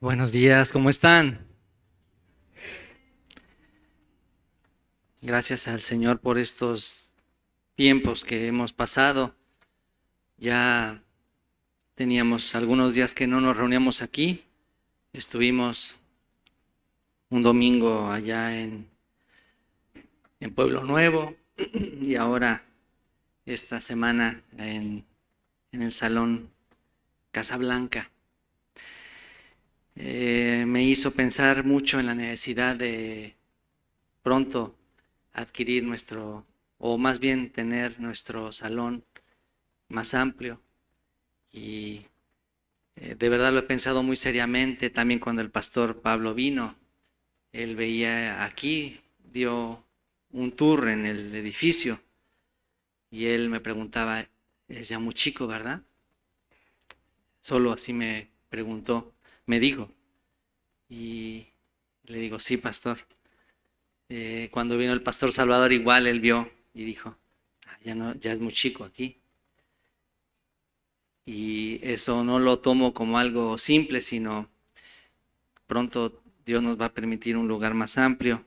Buenos días, ¿cómo están? Gracias al Señor por estos tiempos que hemos pasado. Ya teníamos algunos días que no nos reuníamos aquí. Estuvimos un domingo allá en Pueblo Nuevo y ahora esta semana en el Salón Casablanca. Me hizo pensar mucho en la necesidad de pronto adquirir o más bien tener nuestro salón más amplio. Y de verdad lo he pensado muy seriamente también cuando el pastor Pablo vino. Él veía aquí, dio un tour en el edificio y él me preguntaba, es ya muy chico, ¿verdad? Solo así me preguntó, me dijo. Y le digo, sí, pastor. Cuando vino el pastor Salvador igual él vio y dijo, ya no, ya es muy chico aquí. Y eso no lo tomo como algo simple, sino pronto Dios nos va a permitir un lugar más amplio.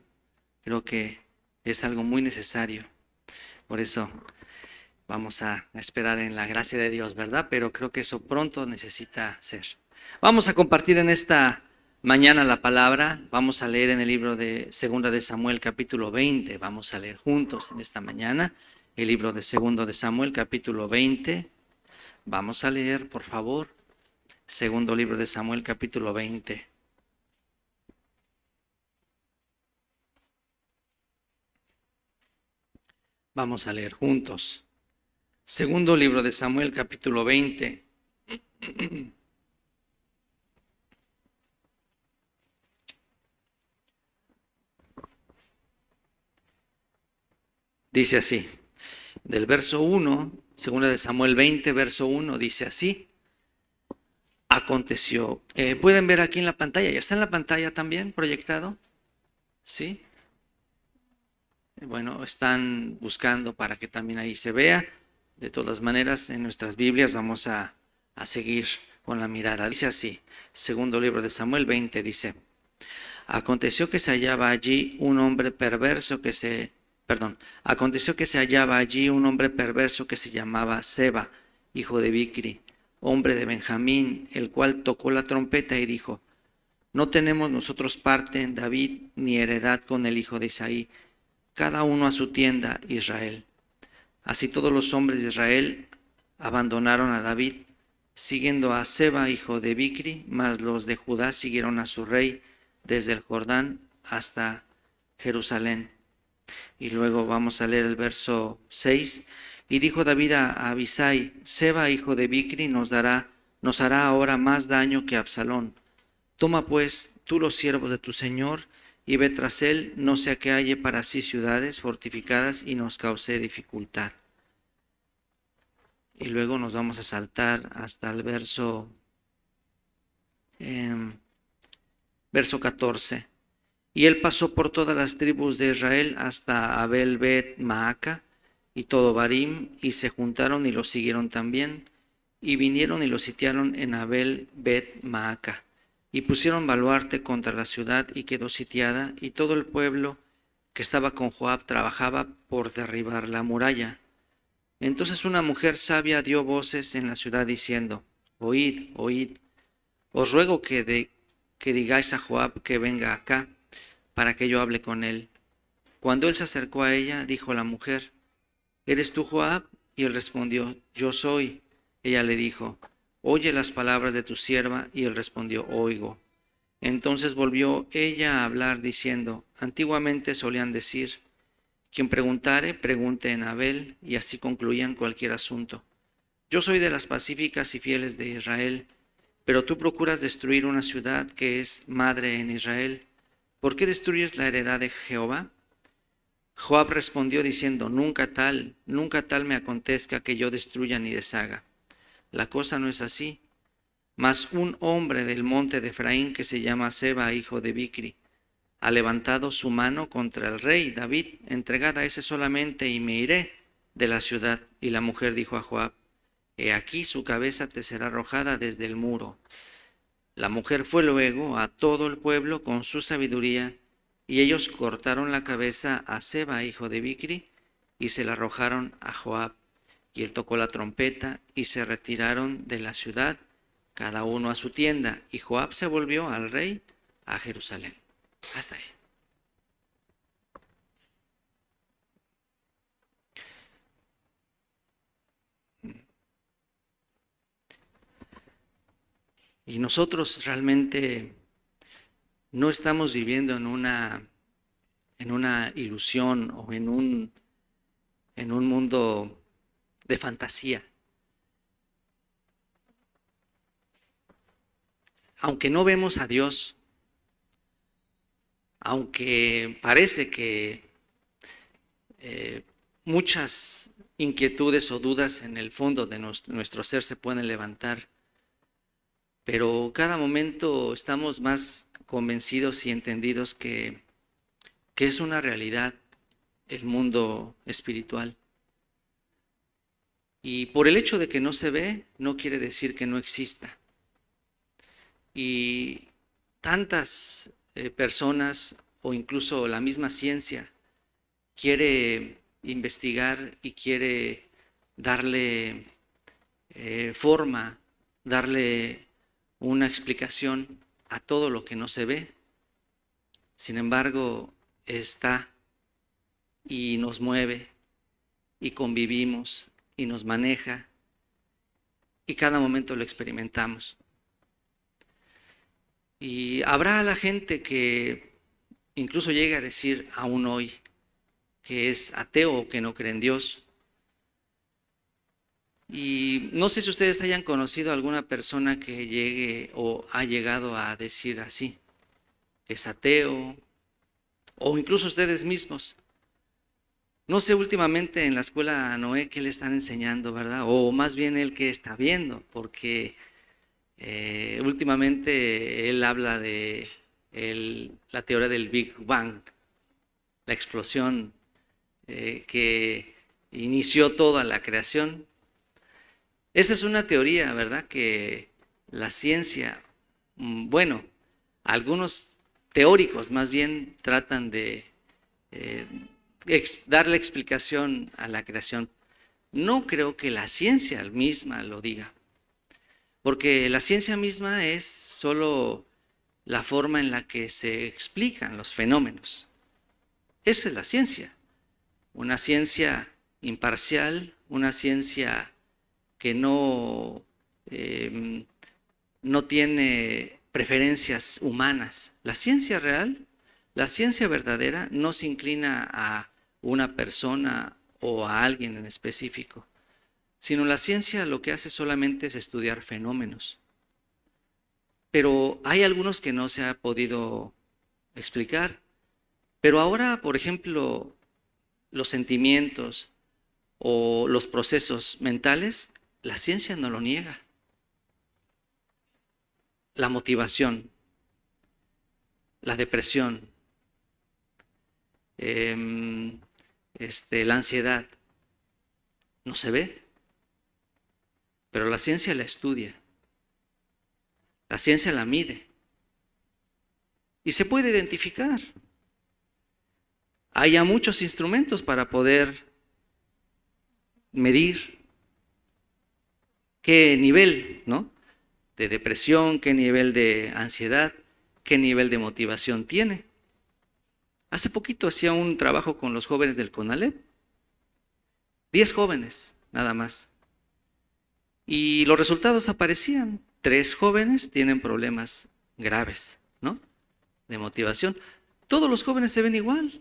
Creo que es algo muy necesario. Por eso vamos a esperar en la gracia de Dios, ¿verdad? Pero creo que eso pronto necesita ser. Vamos a compartir en esta mañana la palabra. Vamos a leer en el libro de Segunda de Samuel capítulo 20. Vamos a leer juntos en esta mañana el libro de Segundo de Samuel capítulo 20. Vamos a leer, por favor, segundo libro de Samuel capítulo 20. Vamos a leer juntos. Segundo libro de Samuel capítulo 20. Dice así, del verso 1, segunda de Samuel 20, verso 1, dice así, aconteció. ¿Pueden ver aquí en la pantalla? ¿Ya está en la pantalla también proyectado? Sí. Bueno, están buscando para que también ahí se vea. De todas maneras, en nuestras Biblias vamos a seguir con la mirada. Dice así, segundo libro de Samuel 20, dice, aconteció que se hallaba allí un hombre perverso aconteció que se hallaba allí un hombre perverso que se llamaba Seba, hijo de Bicri, hombre de Benjamín, el cual tocó la trompeta y dijo, no tenemos nosotros parte en David ni heredad con el hijo de Isaí, cada uno a su tienda, Israel. Así todos los hombres de Israel abandonaron a David, siguiendo a Seba, hijo de Bicri, mas los de Judá siguieron a su rey desde el Jordán hasta Jerusalén. Y luego vamos a leer el verso 6. Y dijo David a Abisai, Seba, hijo de Bicri, nos hará ahora más daño que Absalón. Toma pues tú los siervos de tu señor y ve tras él, no sea que halle para sí ciudades fortificadas y nos cause dificultad. Y luego nos vamos a saltar hasta el verso 14. Y él pasó por todas las tribus de Israel hasta Abel Bet Maaca y todo Barim, y se juntaron y lo siguieron también, y vinieron y lo sitiaron en Abel Bet Maaca, y pusieron baluarte contra la ciudad, y quedó sitiada, y todo el pueblo que estaba con Joab trabajaba por derribar la muralla. Entonces una mujer sabia dio voces en la ciudad diciendo, oíd, oíd, os ruego que digáis a Joab que venga acá, para que yo hable con él. Cuando él se acercó a ella, dijo la mujer, ¿eres tú Joab? Y él respondió, yo soy. Ella le dijo, oye las palabras de tu sierva. Y él respondió, oigo. Entonces volvió ella a hablar diciendo, antiguamente solían decir, quien preguntare, pregunte en Abel, y así concluían cualquier asunto. Yo soy de las pacíficas y fieles de Israel, pero tú procuras destruir una ciudad que es madre en Israel. ¿Por qué destruyes la heredad de Jehová? Joab respondió diciendo, nunca tal me acontezca que yo destruya ni deshaga. La cosa no es así. Mas un hombre del monte de Efraín que se llama Seba, hijo de Bicri, ha levantado su mano contra el rey David, entregad a ese solamente y me iré de la ciudad. Y la mujer dijo a Joab, he aquí su cabeza te será arrojada desde el muro. La mujer fue luego a todo el pueblo con su sabiduría, y ellos cortaron la cabeza a Seba, hijo de Bicri, y se la arrojaron a Joab. Y él tocó la trompeta, y se retiraron de la ciudad, cada uno a su tienda, y Joab se volvió al rey a Jerusalén. Hasta ahí. Y nosotros realmente no estamos viviendo en una ilusión o en un mundo de fantasía. Aunque no vemos a Dios, aunque parece que muchas inquietudes o dudas en el fondo de nuestro ser se pueden levantar, pero cada momento estamos más convencidos y entendidos que es una realidad el mundo espiritual. Y por el hecho de que no se ve, no quiere decir que no exista. Y tantas personas o incluso la misma ciencia quiere investigar y quiere darle forma, darle una explicación a todo lo que no se ve. Sin embargo, está y nos mueve y convivimos y nos maneja y cada momento lo experimentamos. Y habrá la gente que incluso llegue a decir aún hoy que es ateo o que no cree en Dios. Y no sé si ustedes hayan conocido a alguna persona que llegue o ha llegado a decir así, es ateo, o incluso ustedes mismos. No sé últimamente en la escuela Noé qué le están enseñando, ¿verdad? O más bien él qué está viendo, porque últimamente él habla de la teoría del Big Bang, la explosión que inició toda la creación. Esa es una teoría, ¿verdad? Que la ciencia, bueno, algunos teóricos más bien tratan de darle explicación a la creación. No creo que la ciencia misma lo diga, porque la ciencia misma es solo la forma en la que se explican los fenómenos. Esa es la ciencia, una ciencia imparcial, una ciencia que no tiene preferencias humanas. La ciencia real, la ciencia verdadera, no se inclina a una persona o a alguien en específico, sino la ciencia lo que hace solamente es estudiar fenómenos. Pero hay algunos que no se ha podido explicar. Pero ahora, por ejemplo, los sentimientos o los procesos mentales, la ciencia no lo niega. La motivación, la depresión, la ansiedad, no se ve, pero la ciencia la estudia, la ciencia la mide y se puede identificar. Hay ya muchos instrumentos para poder medir qué nivel, ¿no?, de depresión, qué nivel de ansiedad, qué nivel de motivación tiene. Hace poquito hacía un trabajo con los jóvenes del CONALEP, 10 jóvenes nada más. Y los resultados aparecían. 3 jóvenes tienen problemas graves, ¿no?, de motivación. Todos los jóvenes se ven igual.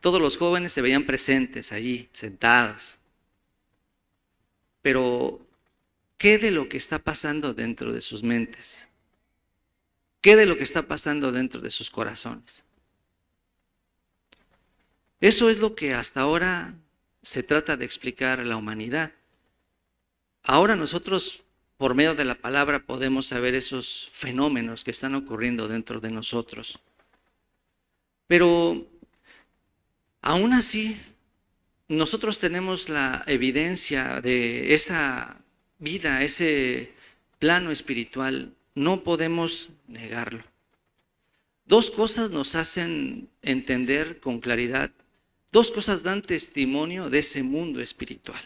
Todos los jóvenes se veían presentes allí, sentados. Pero, ¿qué de lo que está pasando dentro de sus mentes? ¿Qué de lo que está pasando dentro de sus corazones? Eso es lo que hasta ahora se trata de explicar a la humanidad. Ahora nosotros, por medio de la palabra, podemos saber esos fenómenos que están ocurriendo dentro de nosotros. Pero, aún así, nosotros tenemos la evidencia de esa vida, ese plano espiritual no podemos negarlo. Dos cosas nos hacen entender con claridad, dos cosas dan testimonio de ese mundo espiritual.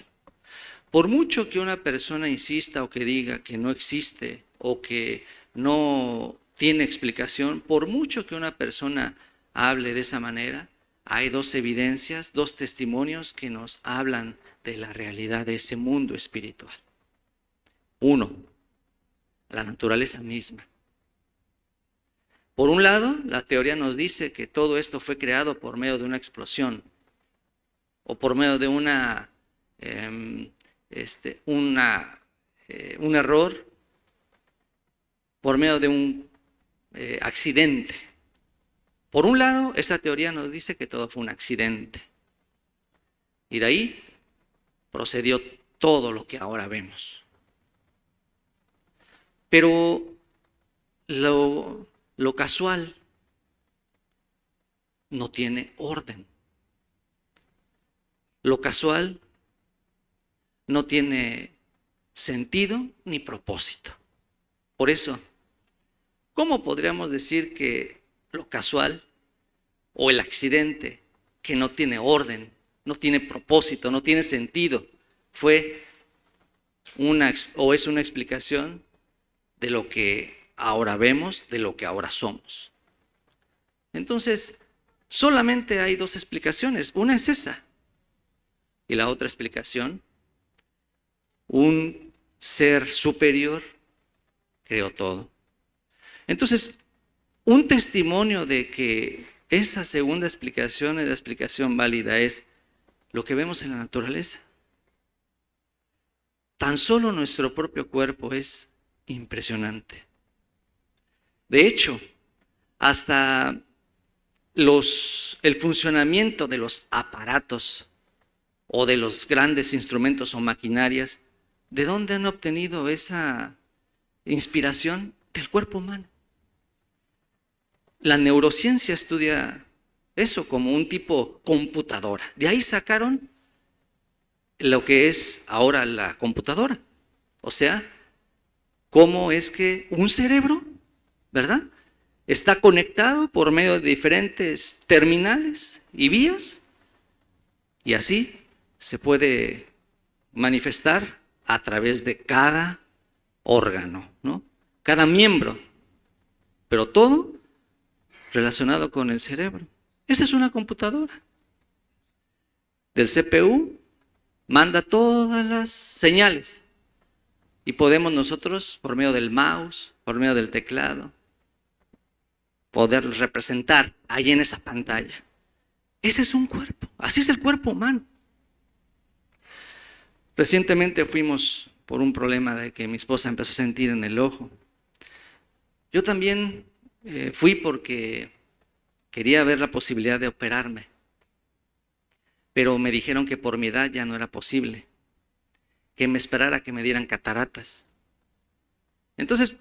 Por mucho que una persona insista o que diga que no existe o que no tiene explicación, por mucho que una persona hable de esa manera, hay dos evidencias, dos testimonios que nos hablan de la realidad de ese mundo espiritual. Uno, la naturaleza misma. Por un lado, la teoría nos dice que todo esto fue creado por medio de una explosión o por medio de un error, por medio de un accidente. Por un lado, esa teoría nos dice que todo fue un accidente. Y de ahí procedió todo lo que ahora vemos. Pero lo casual no tiene orden. Lo casual no tiene sentido ni propósito. Por eso, ¿cómo podríamos decir que lo casual o el accidente que no tiene orden, no tiene propósito, no tiene sentido, fue o es una explicación de lo que ahora vemos, de lo que ahora somos? Entonces, solamente hay dos explicaciones. Una es esa. Y la otra explicación, un ser superior creó todo. Entonces, un testimonio de que esa segunda explicación es la explicación válida es lo que vemos en la naturaleza. Tan solo nuestro propio cuerpo es impresionante. De hecho, hasta el funcionamiento de los aparatos o de los grandes instrumentos o maquinarias, ¿de dónde han obtenido esa inspiración? Del cuerpo humano. La neurociencia estudia eso como un tipo computadora. De ahí sacaron lo que es ahora la computadora. O sea, cómo es que un cerebro, ¿verdad?, está conectado por medio de diferentes terminales y vías, y así se puede manifestar a través de cada órgano, ¿no? Cada miembro, pero todo relacionado con el cerebro. Esa es una computadora. Del CPU manda todas las señales y podemos nosotros, por medio del mouse, por medio del teclado, poder representar ahí en esa pantalla. Ese es un cuerpo, así es el cuerpo humano. Recientemente fuimos por un problema de que mi esposa empezó a sentir en el ojo. Yo también fui porque quería ver la posibilidad de operarme, pero me dijeron que por mi edad ya no era posible, que me esperara que me dieran cataratas. Entonces,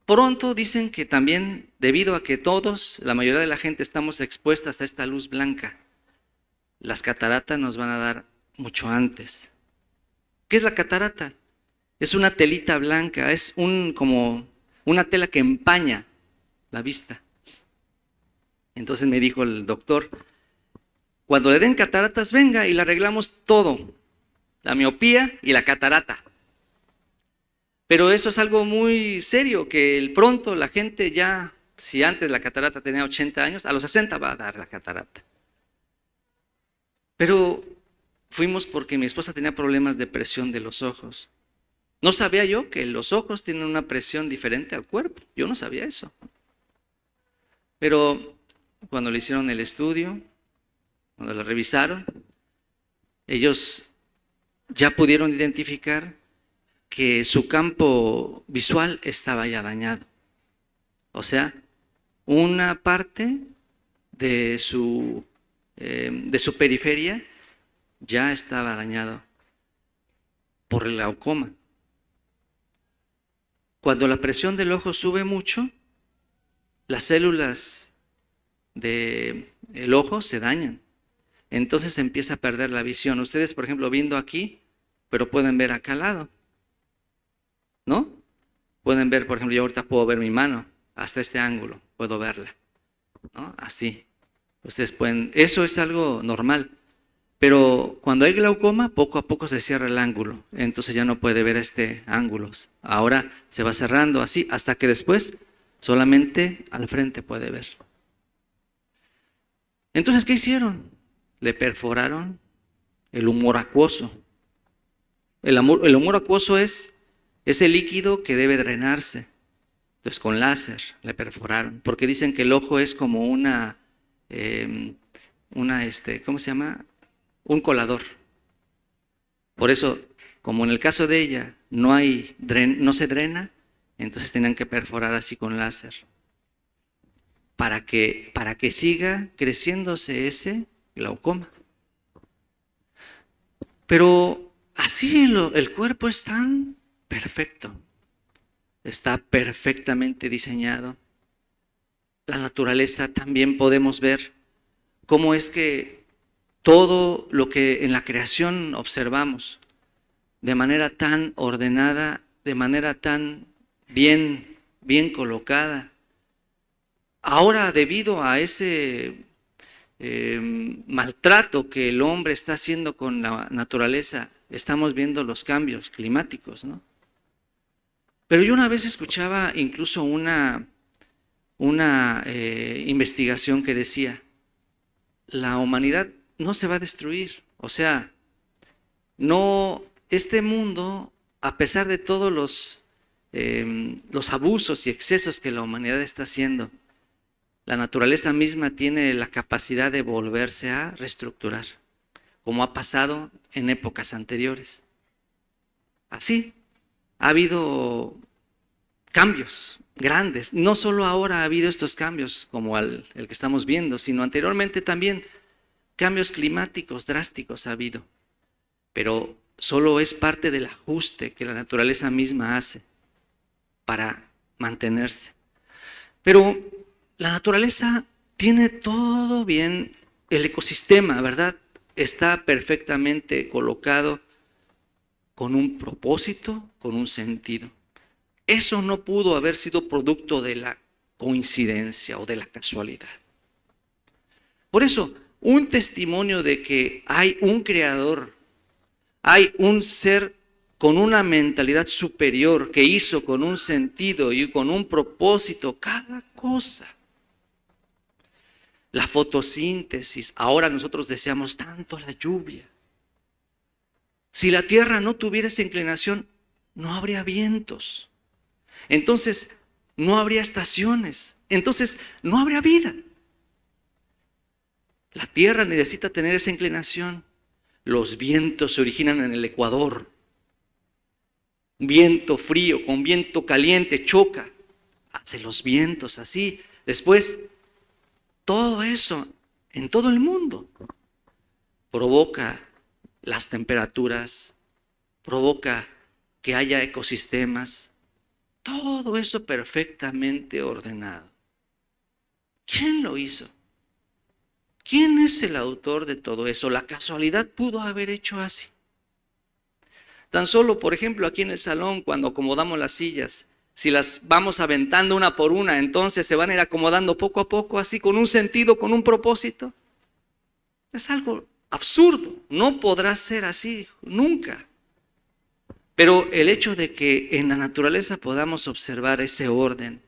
pronto dicen que también, debido a que todos, la mayoría de la gente estamos expuestas a esta luz blanca, las cataratas nos van a dar mucho antes. ¿Qué es la catarata? Es una telita blanca, es como una tela que empaña la vista. Entonces me dijo el doctor, cuando le den cataratas, venga y le arreglamos todo, la miopía y la catarata. Pero eso es algo muy serio, que pronto la gente ya, si antes la catarata tenía 80 años, a los 60 va a dar la catarata. Pero fuimos porque mi esposa tenía problemas de presión de los ojos. No sabía yo que los ojos tienen una presión diferente al cuerpo. Yo no sabía eso. Pero cuando le hicieron el estudio, cuando lo revisaron, ellos ya pudieron identificar que su campo visual estaba ya dañado. O sea, una parte de su periferia ya estaba dañado por el glaucoma. Cuando la presión del ojo sube mucho, las células del ojo se dañan. Entonces se empieza a perder la visión. Ustedes, por ejemplo, viendo aquí, pero pueden ver acá al lado, ¿no? Pueden ver, por ejemplo, yo ahorita puedo ver mi mano hasta este ángulo, puedo verla, ¿no? Así. Ustedes pueden, eso es algo normal. Pero cuando hay glaucoma, poco a poco se cierra el ángulo, entonces ya no puede ver este ángulo. Ahora se va cerrando así hasta que después solamente al frente puede ver. Entonces, ¿qué hicieron? Le perforaron el humor acuoso. El humor acuoso es ese líquido que debe drenarse. Entonces, con láser le perforaron, porque dicen que el ojo es como eh, ¿cómo se llama? Un colador. Por eso, como en el caso de ella, no se drena, entonces tenían que perforar así con láser. Para que siga creciéndose ese glaucoma. Pero así el cuerpo es tan perfecto. Está perfectamente diseñado. La naturaleza también podemos ver cómo es que todo lo que en la creación observamos de manera tan ordenada, de manera tan bien colocada. Ahora, debido a ese maltrato que el hombre está haciendo con la naturaleza, estamos viendo los cambios climáticos, ¿no? Pero yo una vez escuchaba incluso una investigación que decía, la humanidad no se va a destruir, o sea, no, este mundo, a pesar de todos los abusos y excesos que la humanidad está haciendo, la naturaleza misma tiene la capacidad de volverse a reestructurar, como ha pasado en épocas anteriores. Así, ha habido cambios grandes. No solo ahora ha habido estos cambios como el que estamos viendo, sino anteriormente también cambios climáticos drásticos ha habido. Pero solo es parte del ajuste que la naturaleza misma hace para mantenerse. Pero la naturaleza tiene todo bien, el ecosistema, ¿verdad? Está perfectamente colocado con un propósito, con un sentido. Eso no pudo haber sido producto de la coincidencia o de la casualidad. Por eso, un testimonio de que hay un creador, hay un ser con una mentalidad superior que hizo con un sentido y con un propósito cada cosa. La fotosíntesis, ahora nosotros deseamos tanto la lluvia. Si la tierra no tuviera esa inclinación, no habría vientos. Entonces, no habría estaciones. Entonces, no habría vida. La tierra necesita tener esa inclinación. Los vientos se originan en el Ecuador. Viento frío con viento caliente choca. Hace los vientos así. Después, todo eso en todo el mundo provoca las temperaturas, provoca que haya ecosistemas. Todo eso perfectamente ordenado. ¿Quién lo hizo? ¿Quién es el autor de todo eso? La casualidad pudo haber hecho así. Tan solo, por ejemplo, aquí en el salón, cuando acomodamos las sillas, si las vamos aventando una por una, entonces se van a ir acomodando poco a poco, así con un sentido, con un propósito. Es algo absurdo. No podrá ser así nunca. Pero el hecho de que en la naturaleza podamos observar ese orden,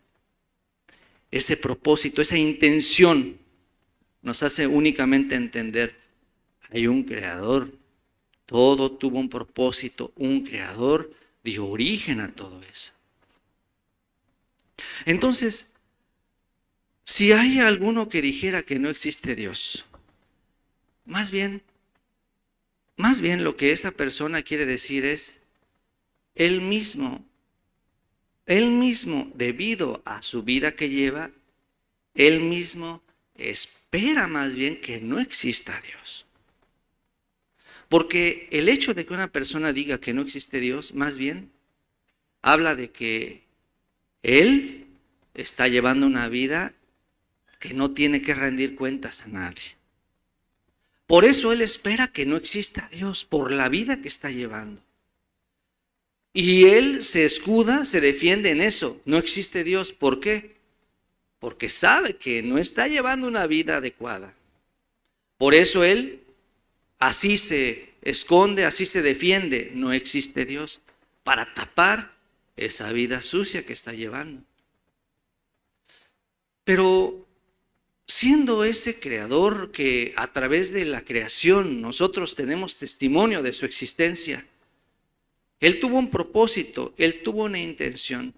ese propósito, esa intención, nos hace únicamente entender, hay un creador, todo tuvo un propósito, un creador dio origen a todo eso. Entonces, si hay alguno que dijera que no existe Dios, más bien lo que esa persona quiere decir es, él mismo, debido a su vida que lleva, él mismo espera más bien que no exista Dios. Porque el hecho de que una persona diga que no existe Dios, más bien, habla de que él está llevando una vida que no tiene que rendir cuentas a nadie. Por eso él espera que no exista Dios, por la vida que está llevando. Y él se escuda, se defiende en eso. No existe Dios. ¿Por qué? Porque sabe que no está llevando una vida adecuada. Por eso él así se esconde, así se defiende. No existe Dios. Para tapar esa vida sucia que está llevando. Pero siendo ese creador que a través de la creación nosotros tenemos testimonio de su existencia, él tuvo un propósito, él tuvo una intención.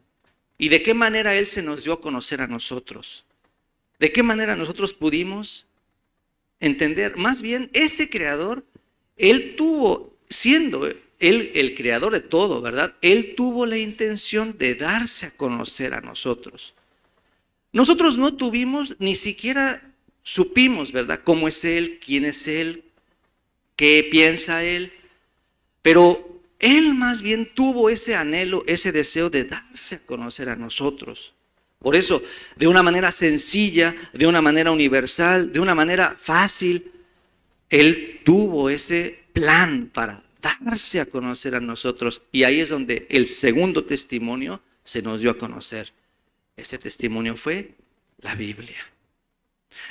¿Y de qué manera él se nos dio a conocer a nosotros? ¿De qué manera nosotros pudimos entender? Más bien, ese creador, él tuvo, siendo él el creador de todo, ¿verdad? Él tuvo la intención de darse a conocer a nosotros. Nosotros no tuvimos, ni siquiera supimos, ¿verdad? ¿Cómo es él? ¿Quién es él? ¿Qué piensa él? Pero él más bien tuvo ese anhelo, ese deseo de darse a conocer a nosotros. Por eso, de una manera sencilla, de una manera universal, de una manera fácil, él tuvo ese plan para darse a conocer a nosotros. Y ahí es donde el segundo testimonio se nos dio a conocer. Ese testimonio fue la Biblia.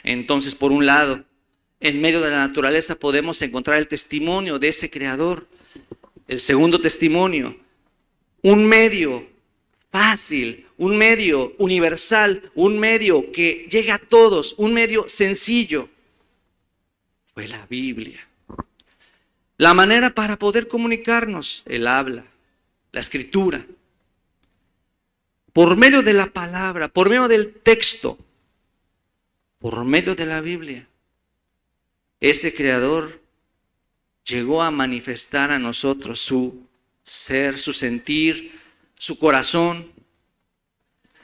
Entonces, por un lado, en medio de la naturaleza podemos encontrar el testimonio de ese creador. El segundo testimonio, un medio fácil, un medio universal, un medio que llega a todos, un medio sencillo, fue la Biblia. La manera para poder comunicarnos, el habla, la escritura, por medio de la palabra, por medio del texto, por medio de la Biblia. Ese creador llegó a manifestar a nosotros su ser, su sentir, su corazón.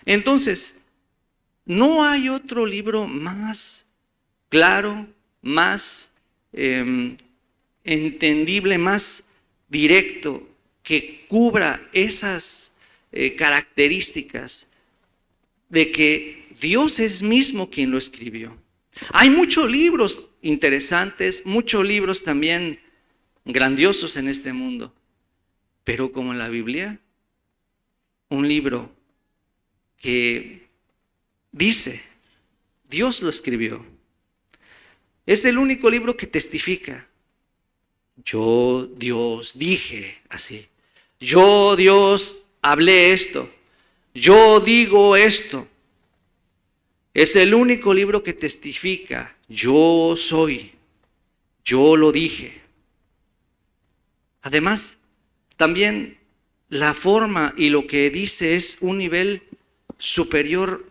Entonces, no hay otro libro más claro, más entendible, más directo, que cubra esas características de que Dios es mismo quien lo escribió. Hay muchos libros interesantes, muchos libros también grandiosos en este mundo, pero como la Biblia, un libro que dice, Dios lo escribió. Es el único libro que testifica. Yo, Dios, dije así. Yo, Dios, hablé esto. Yo digo esto. Es el único libro que testifica. Yo soy. Yo lo dije. Además, también la forma y lo que dice es un nivel superior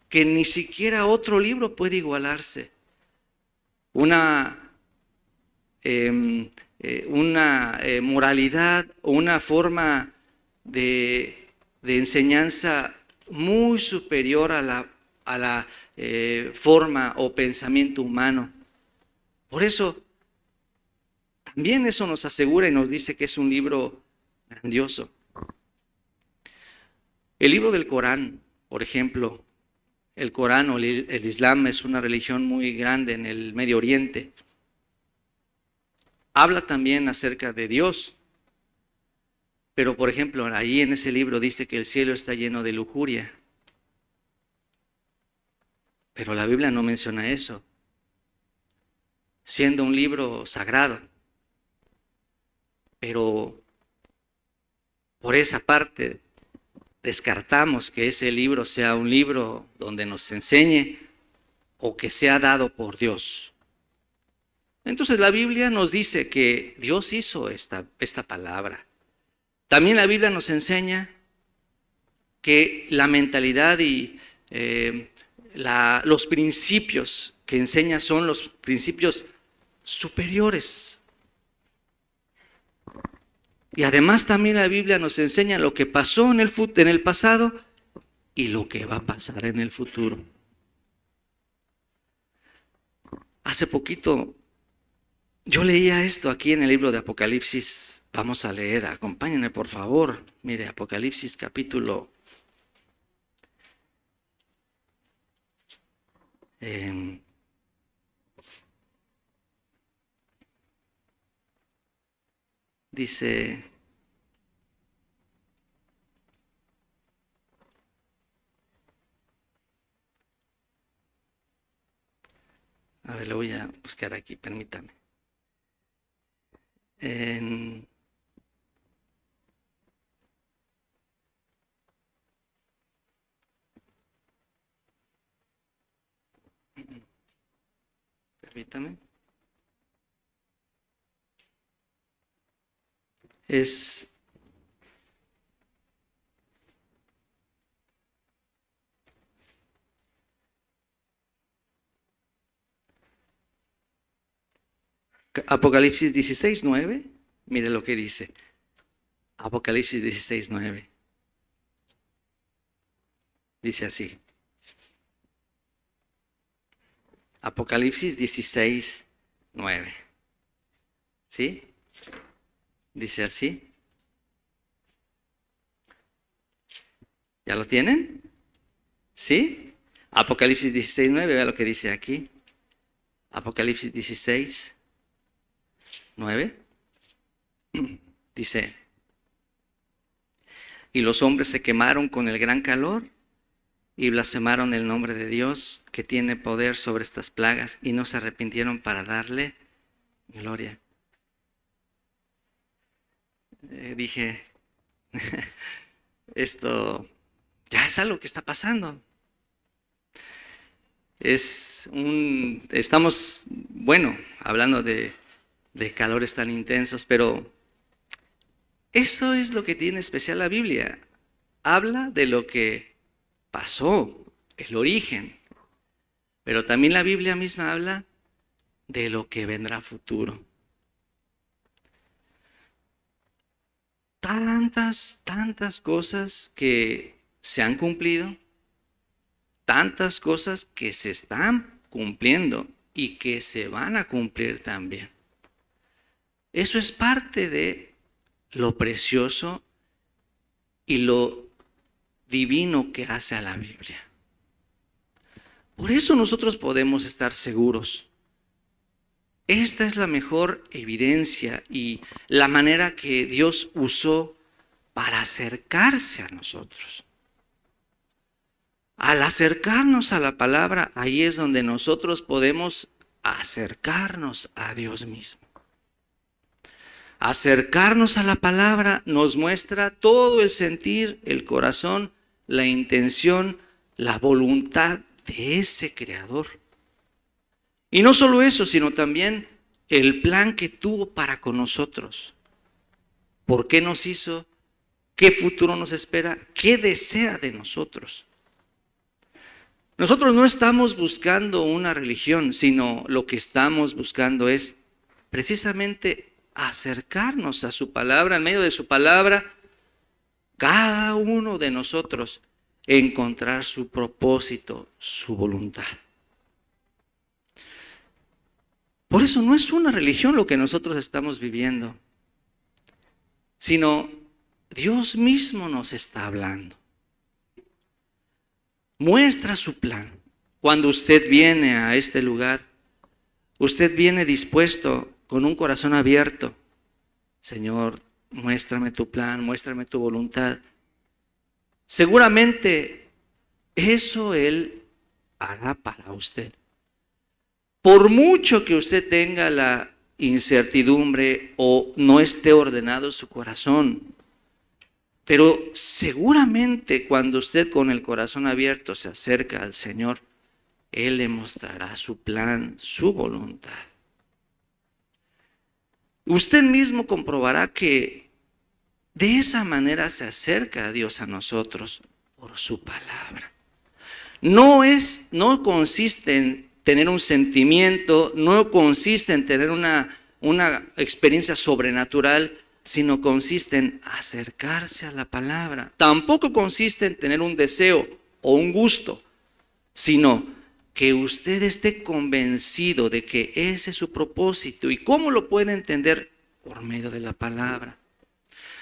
que ni siquiera otro libro puede igualarse. Una moralidad o una forma de enseñanza muy superior a la forma o pensamiento humano. Por eso, también eso nos asegura y nos dice que es un libro grandioso. El libro del Corán, por ejemplo, el Corán o el Islam es una religión muy grande en el Medio Oriente. Habla también acerca de Dios. Pero, por ejemplo, ahí en ese libro dice que el cielo está lleno de lujuria. Pero la Biblia no menciona eso, siendo un libro sagrado. Pero por esa parte descartamos que ese libro sea un libro donde nos enseñe o que sea dado por Dios. Entonces la Biblia nos dice que Dios hizo esta palabra. También la Biblia nos enseña que la mentalidad y los principios que enseña son los principios superiores. Y además también la Biblia nos enseña lo que pasó en el pasado y lo que va a pasar en el futuro. Hace poquito yo leía esto aquí en el libro de Apocalipsis. Vamos a leer, acompáñenme por favor. Mire, Apocalipsis capítulo dice A ver, lo voy a buscar aquí, permítame. En- Permítame. Es Apocalipsis 16:9. Mire lo que dice. Apocalipsis 16:9. Dice así. Apocalipsis 16:9. ¿Sí? Dice así. ¿Ya lo tienen? ¿Sí? Apocalipsis 16:9, vea lo que dice aquí. Apocalipsis 16:9. Dice, y los hombres se quemaron con el gran calor y blasfemaron el nombre de Dios que tiene poder sobre estas plagas y no se arrepintieron para darle gloria. Dije, esto ya es algo que está pasando. Estamos, bueno, hablando de calores tan intensos, pero eso es lo que tiene especial la Biblia. Habla de lo que pasó, el origen, pero también la Biblia misma habla de lo que vendrá a futuro. Tantas cosas que se han cumplido, tantas cosas que se están cumpliendo y que se van a cumplir también. Eso es parte de lo precioso y lo divino que hace a la Biblia. Por eso nosotros podemos estar seguros. Esta es la mejor evidencia y la manera que Dios usó para acercarse a nosotros. Al acercarnos a la palabra, ahí es donde nosotros podemos acercarnos a Dios mismo. Acercarnos a la palabra nos muestra todo el sentir, el corazón, la intención, la voluntad de ese Creador. Y no solo eso, sino también el plan que tuvo para con nosotros. ¿Por qué nos hizo? ¿Qué futuro nos espera? ¿Qué desea de nosotros? Nosotros no estamos buscando una religión, sino lo que estamos buscando es precisamente acercarnos a su palabra, en medio de su palabra, cada uno de nosotros encontrar su propósito, su voluntad. Por eso no es una religión lo que nosotros estamos viviendo, sino Dios mismo nos está hablando. Muestra su plan. Cuando usted viene a este lugar, usted viene dispuesto con un corazón abierto. Señor, muéstrame tu plan, muéstrame tu voluntad. Seguramente eso Él hará para usted. Por mucho que usted tenga la incertidumbre o no esté ordenado su corazón, pero seguramente cuando usted con el corazón abierto se acerca al Señor, Él le mostrará su plan, su voluntad. Usted mismo comprobará que de esa manera se acerca a Dios a nosotros por su palabra. No consiste en tener un sentimiento, no consiste en tener una experiencia sobrenatural, sino consiste en acercarse a la palabra. Tampoco consiste en tener un deseo o un gusto, sino que usted esté convencido de que ese es su propósito. ¿Y cómo lo puede entender? Por medio de la palabra.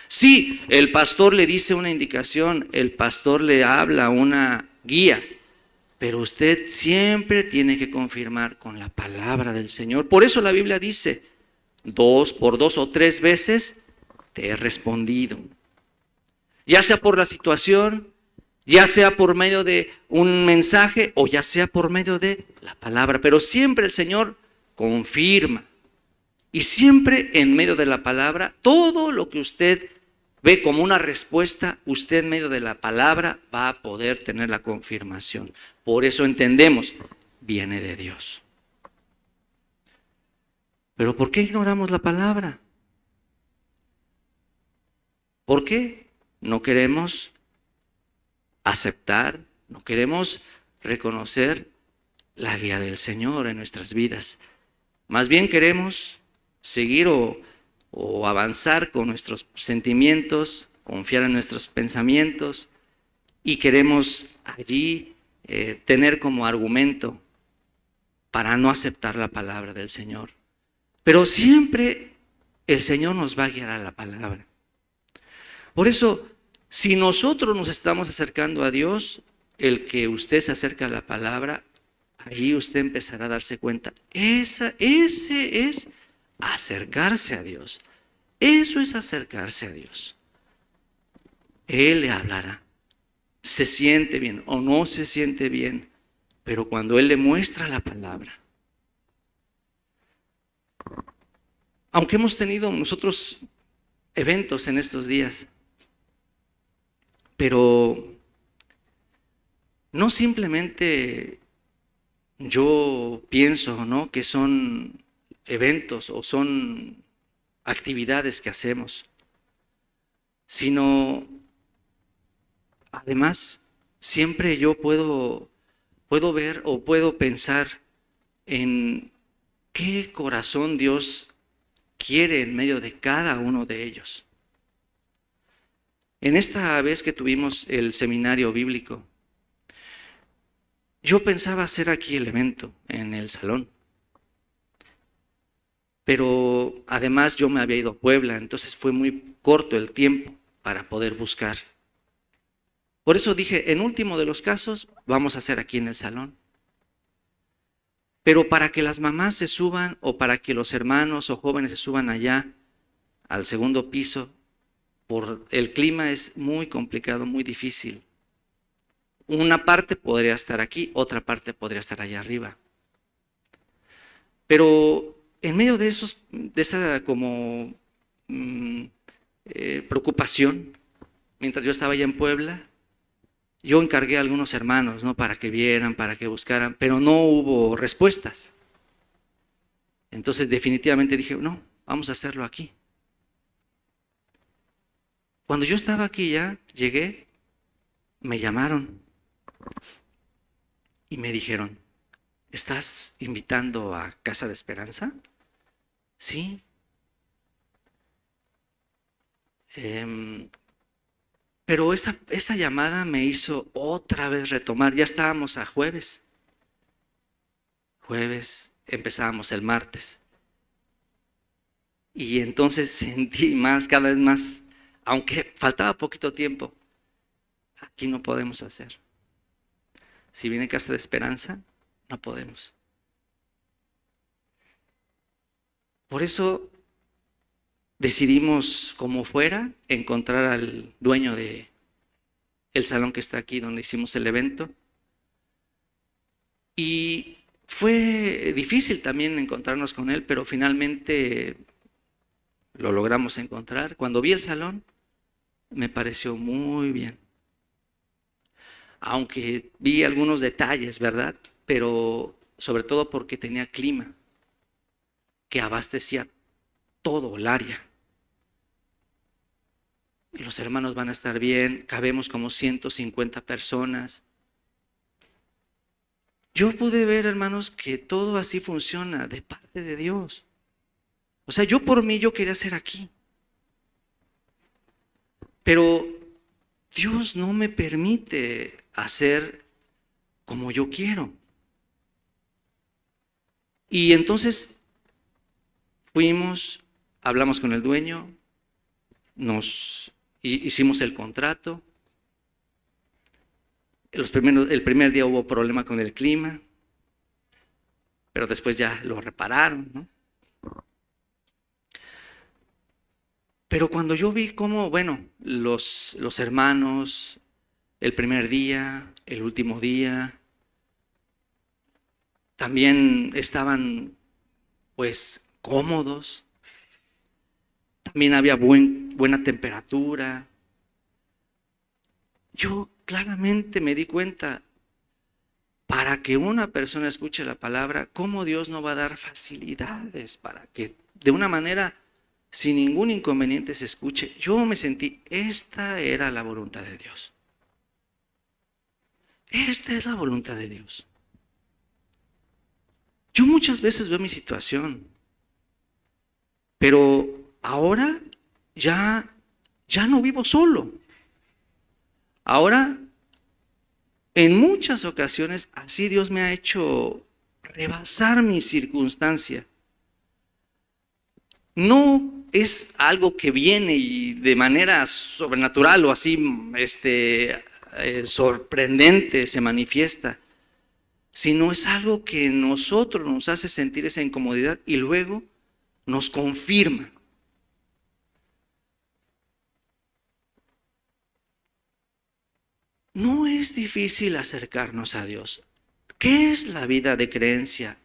Sí, el pastor le dice una indicación, el pastor le habla una guía, pero usted siempre tiene que confirmar con la palabra del Señor. Por eso la Biblia dice, por dos o tres veces te he respondido. Ya sea por la situación, ya sea por medio de un mensaje o ya sea por medio de la palabra, pero siempre el Señor confirma. Y siempre en medio de la palabra, todo lo que usted ve como una respuesta, usted en medio de la palabra va a poder tener la confirmación. Por eso entendemos, viene de Dios. Pero ¿por qué ignoramos la palabra? ¿Por qué no queremos aceptar, no queremos reconocer la guía del Señor en nuestras vidas? Más bien queremos seguir o avanzar con nuestros sentimientos, confiar en nuestros pensamientos y queremos allí tener como argumento para no aceptar la palabra del Señor. Pero siempre el Señor nos va a guiar a la palabra. Por eso, si nosotros nos estamos acercando a Dios, el que usted se acerca a la palabra, allí usted empezará a darse cuenta, ese es acercarse a Dios. Eso es acercarse a Dios. Él le hablará. Se siente bien o no se siente bien, pero cuando Él le muestra la palabra. Aunque hemos tenido nosotros eventos en estos días, pero no simplemente yo pienso, ¿no?, que son eventos o son actividades que hacemos, sino además siempre yo puedo ver o puedo pensar en qué corazón Dios quiere en medio de cada uno de ellos. En esta vez que tuvimos el seminario bíblico, yo pensaba hacer aquí el evento en el salón. Pero además yo me había ido a Puebla, entonces fue muy corto el tiempo para poder buscar. Por eso dije, en último de los casos, vamos a hacer aquí en el salón. Pero para que las mamás se suban o para que los hermanos o jóvenes se suban allá al segundo piso, por el clima es muy complicado, muy difícil. Una parte podría estar aquí, otra parte podría estar allá arriba. Pero en medio de esa como preocupación, mientras yo estaba allá en Puebla, yo encargué a algunos hermanos, ¿no?, para que vieran, para que buscaran, pero no hubo respuestas. Entonces definitivamente dije, no, vamos a hacerlo aquí. Cuando yo estaba aquí ya, llegué, me llamaron y me dijeron, ¿estás invitando a Casa de Esperanza? Sí. Pero esa llamada me hizo otra vez retomar. Ya estábamos a jueves. Jueves, empezábamos el martes. Y entonces sentí más, cada vez más, aunque faltaba poquito tiempo, aquí no podemos hacer. Si viene Casa de Esperanza, no podemos. Por eso decidimos, como fuera, encontrar al dueño del salón que está aquí donde hicimos el evento. Y fue difícil también encontrarnos con él, pero finalmente lo logramos encontrar. Cuando vi el salón, me pareció muy bien. Aunque vi algunos detalles, ¿verdad? Pero sobre todo porque tenía clima que abastecía todo el área. Y los hermanos van a estar bien, cabemos como 150 personas. Yo pude ver, hermanos, que todo así funciona de parte de Dios. O sea, yo por mí, yo quería ser aquí. Pero Dios no me permite hacer como yo quiero. Y entonces fuimos, hablamos con el dueño, hicimos el contrato. El primer día hubo problema con el clima, pero después ya lo repararon, ¿no? Pero cuando yo vi cómo, bueno, los hermanos, el primer día, el último día. También estaban pues cómodos. También había buena temperatura. Yo claramente me di cuenta, para que una persona escuche la palabra, cómo Dios no va a dar facilidades para que de una manera sin ningún inconveniente se escuche. Yo me sentí, esta era la voluntad de Dios. Esta es la voluntad de Dios. Yo muchas veces veo mi situación, pero ahora ya no vivo solo. Ahora, en muchas ocasiones, así Dios me ha hecho rebasar mi circunstancia. No es algo que viene y de manera sobrenatural o así sorprendente se manifiesta, sino es algo que nosotros nos hace sentir esa incomodidad y luego nos confirma. No es difícil acercarnos a Dios. ¿Qué es la vida de creencia?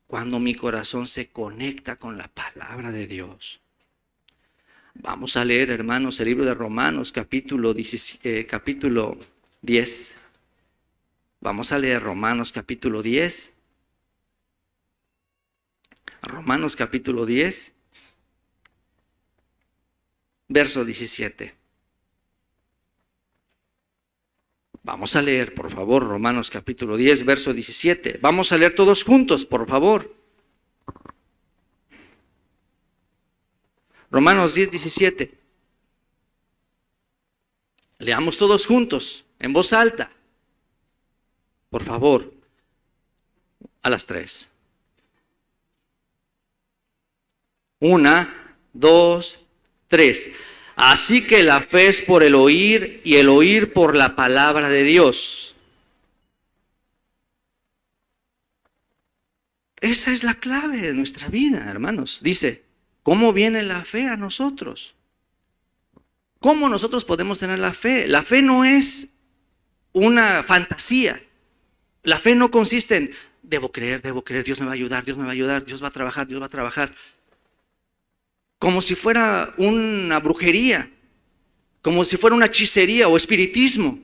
Cuando mi corazón se conecta con la palabra de Dios. Vamos a leer, hermanos, el libro de Romanos, capítulo 10. Vamos a leer Romanos, capítulo 10. Romanos, capítulo 10, verso 17. Vamos a leer, por favor, Romanos capítulo 10, verso 17. Vamos a leer todos juntos, por favor. Romanos 10, 17. Leamos todos juntos, en voz alta. Por favor, a las 3. 1, 2, 3. Así que la fe es por el oír y el oír por la palabra de Dios. Esa es la clave de nuestra vida, hermanos. Dice, ¿cómo viene la fe a nosotros? ¿Cómo nosotros podemos tener la fe? La fe no es una fantasía. La fe no consiste en, debo creer, Dios me va a ayudar, Dios va a trabajar. Como si fuera una brujería, como si fuera una hechicería o espiritismo,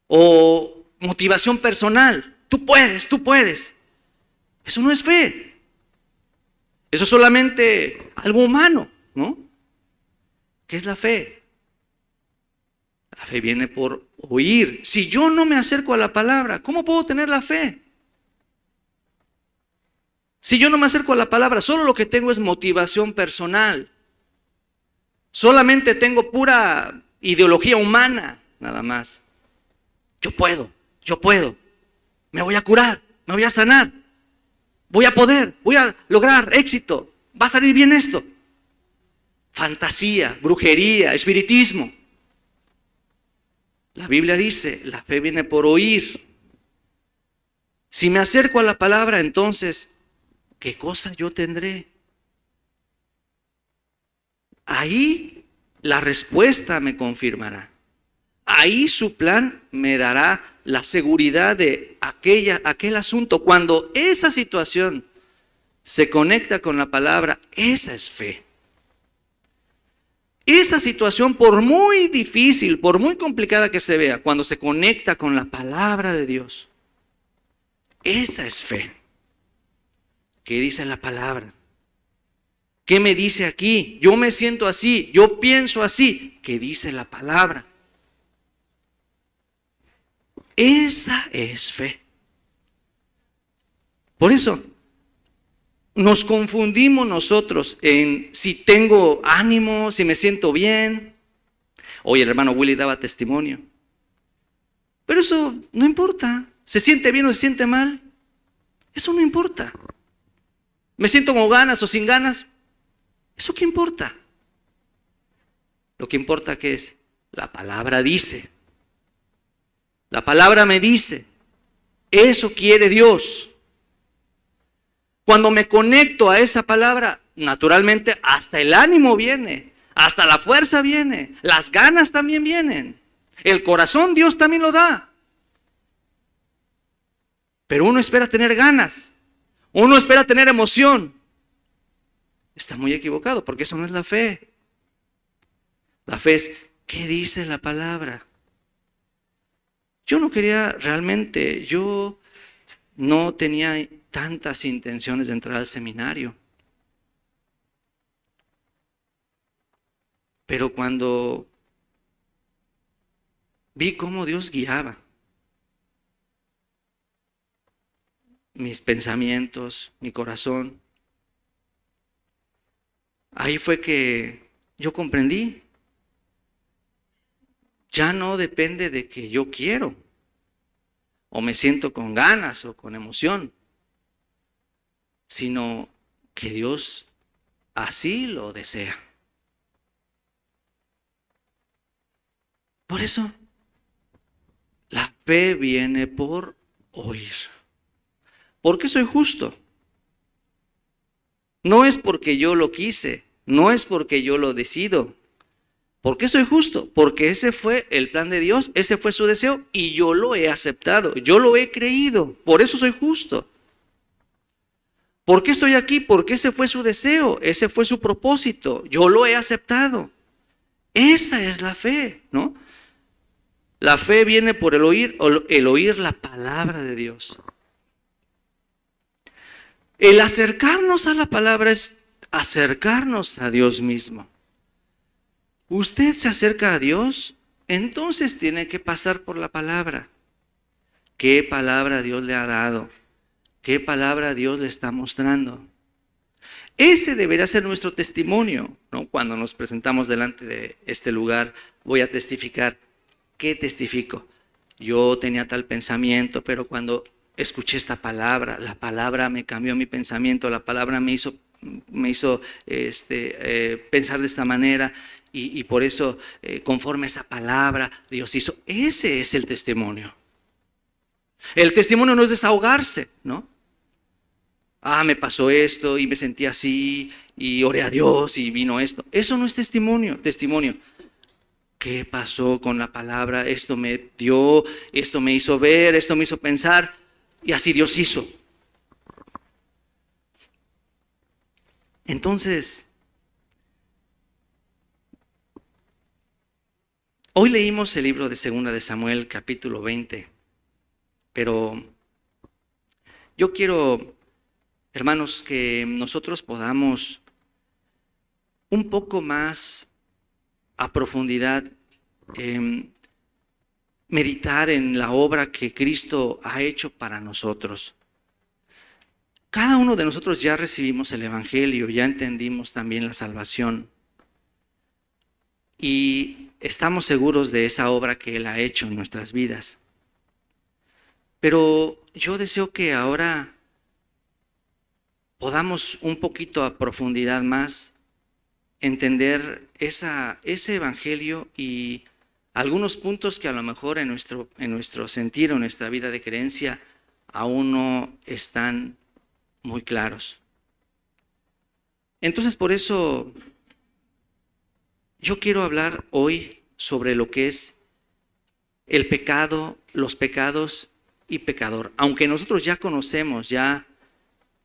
o motivación personal. Tú puedes. Eso no es fe. Eso es solamente algo humano, ¿no? ¿Qué es la fe? La fe viene por oír. Si yo no me acerco a la palabra, ¿cómo puedo tener la fe? Si yo no me acerco a la palabra, solo lo que tengo es motivación personal. Solamente tengo pura ideología humana, nada más. Yo puedo. Me voy a curar, me voy a sanar. Voy a poder, voy a lograr éxito. Va a salir bien esto. Fantasía, brujería, espiritismo. La Biblia dice, la fe viene por oír. Si me acerco a la palabra, entonces, ¿qué cosa yo tendré? Ahí la respuesta me confirmará. Ahí su plan me dará la seguridad de aquel asunto. Cuando esa situación se conecta con la palabra, esa es fe. Esa situación, por muy difícil, por muy complicada que se vea, cuando se conecta con la palabra de Dios, esa es fe. ¿Qué dice la palabra? ¿Qué me dice aquí? Yo me siento así, yo pienso así. ¿Qué dice la palabra? Esa es fe. Por eso, nos confundimos nosotros en si tengo ánimo, si me siento bien. Hoy el hermano Willy daba testimonio. Pero eso no importa. ¿Se siente bien o se siente mal? Eso no importa. ¿Me siento con ganas o sin ganas? ¿Eso qué importa? Lo que importa que es, la palabra dice. La palabra me dice. Eso quiere Dios. Cuando me conecto a esa palabra, naturalmente hasta el ánimo viene, hasta la fuerza viene, las ganas también vienen. El corazón Dios también lo da. Pero uno espera tener ganas. Uno espera tener emoción. Está muy equivocado porque eso no es la fe. La fe es, ¿qué dice la palabra? Yo no quería realmente, yo no tenía tantas intenciones de entrar al seminario. Pero cuando vi cómo Dios guiaba mis pensamientos, mi corazón, ahí fue que yo comprendí. Ya no depende de que yo quiero, o me siento con ganas o con emoción, sino que Dios así lo desea. Por eso, la fe viene por oír. ¿Por qué soy justo? No es porque yo lo quise, no es porque yo lo decido. ¿Por qué soy justo? Porque ese fue el plan de Dios, ese fue su deseo y yo lo he aceptado, yo lo he creído, por eso soy justo. ¿Por qué estoy aquí? Porque ese fue su deseo, ese fue su propósito, yo lo he aceptado. Esa es la fe, ¿no? La fe viene por el oír la palabra de Dios. El acercarnos a la palabra es acercarnos a Dios mismo. Usted se acerca a Dios, entonces tiene que pasar por la palabra. ¿Qué palabra Dios le ha dado? ¿Qué palabra Dios le está mostrando? Ese debería ser nuestro testimonio, ¿no? Cuando nos presentamos delante de este lugar, voy a testificar. ¿Qué testifico? Yo tenía tal pensamiento, pero cuando escuché esta palabra, la palabra me cambió mi pensamiento, la palabra me hizo pensar de esta manera y por eso conforme a esa palabra Dios hizo. Ese es el testimonio. El testimonio no es desahogarse, ¿no? Me pasó esto y me sentí así y oré a Dios y vino esto. Eso no es testimonio. Testimonio. ¿Qué pasó con la palabra? Esto me dio, esto me hizo ver, esto me hizo pensar y así Dios hizo. Entonces, hoy leímos el libro de 2 de Samuel, capítulo 20, pero yo quiero, hermanos, que nosotros podamos un poco más a profundidad meditar en la obra que Cristo ha hecho para nosotros. Cada uno de nosotros ya recibimos el Evangelio, ya entendimos también la salvación y estamos seguros de esa obra que Él ha hecho en nuestras vidas. Pero yo deseo que ahora podamos un poquito a profundidad más entender ese Evangelio y algunos puntos que a lo mejor en nuestro sentir o en nuestra vida de creencia aún no están muy claros. Entonces, por eso yo quiero hablar hoy sobre lo que es el pecado, los pecados y pecador. Aunque nosotros ya conocemos, ya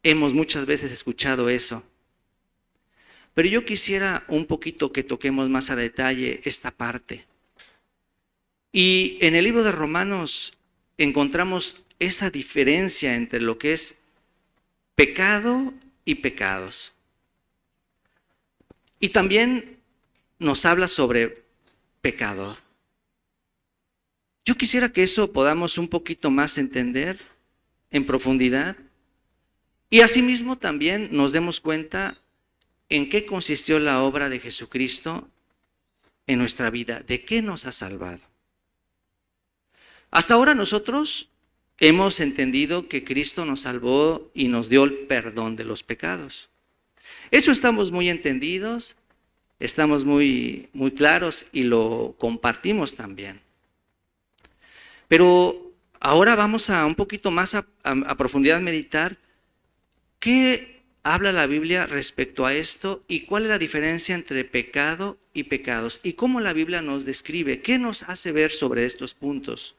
hemos muchas veces escuchado eso. Pero yo quisiera un poquito que toquemos más a detalle esta parte. Y en el libro de Romanos encontramos esa diferencia entre lo que es pecado y pecados. Y también nos habla sobre pecador. Yo quisiera que eso podamos un poquito más entender en profundidad. Y asimismo también nos demos cuenta en qué consistió la obra de Jesucristo en nuestra vida, de qué nos ha salvado. Hasta ahora nosotros hemos entendido que Cristo nos salvó y nos dio el perdón de los pecados. Eso estamos muy entendidos, estamos muy claros y lo compartimos también. Pero ahora vamos a un poquito más a profundidad meditar qué habla la Biblia respecto a esto y cuál es la diferencia entre pecado y pecados y cómo la Biblia nos describe, qué nos hace ver sobre estos puntos.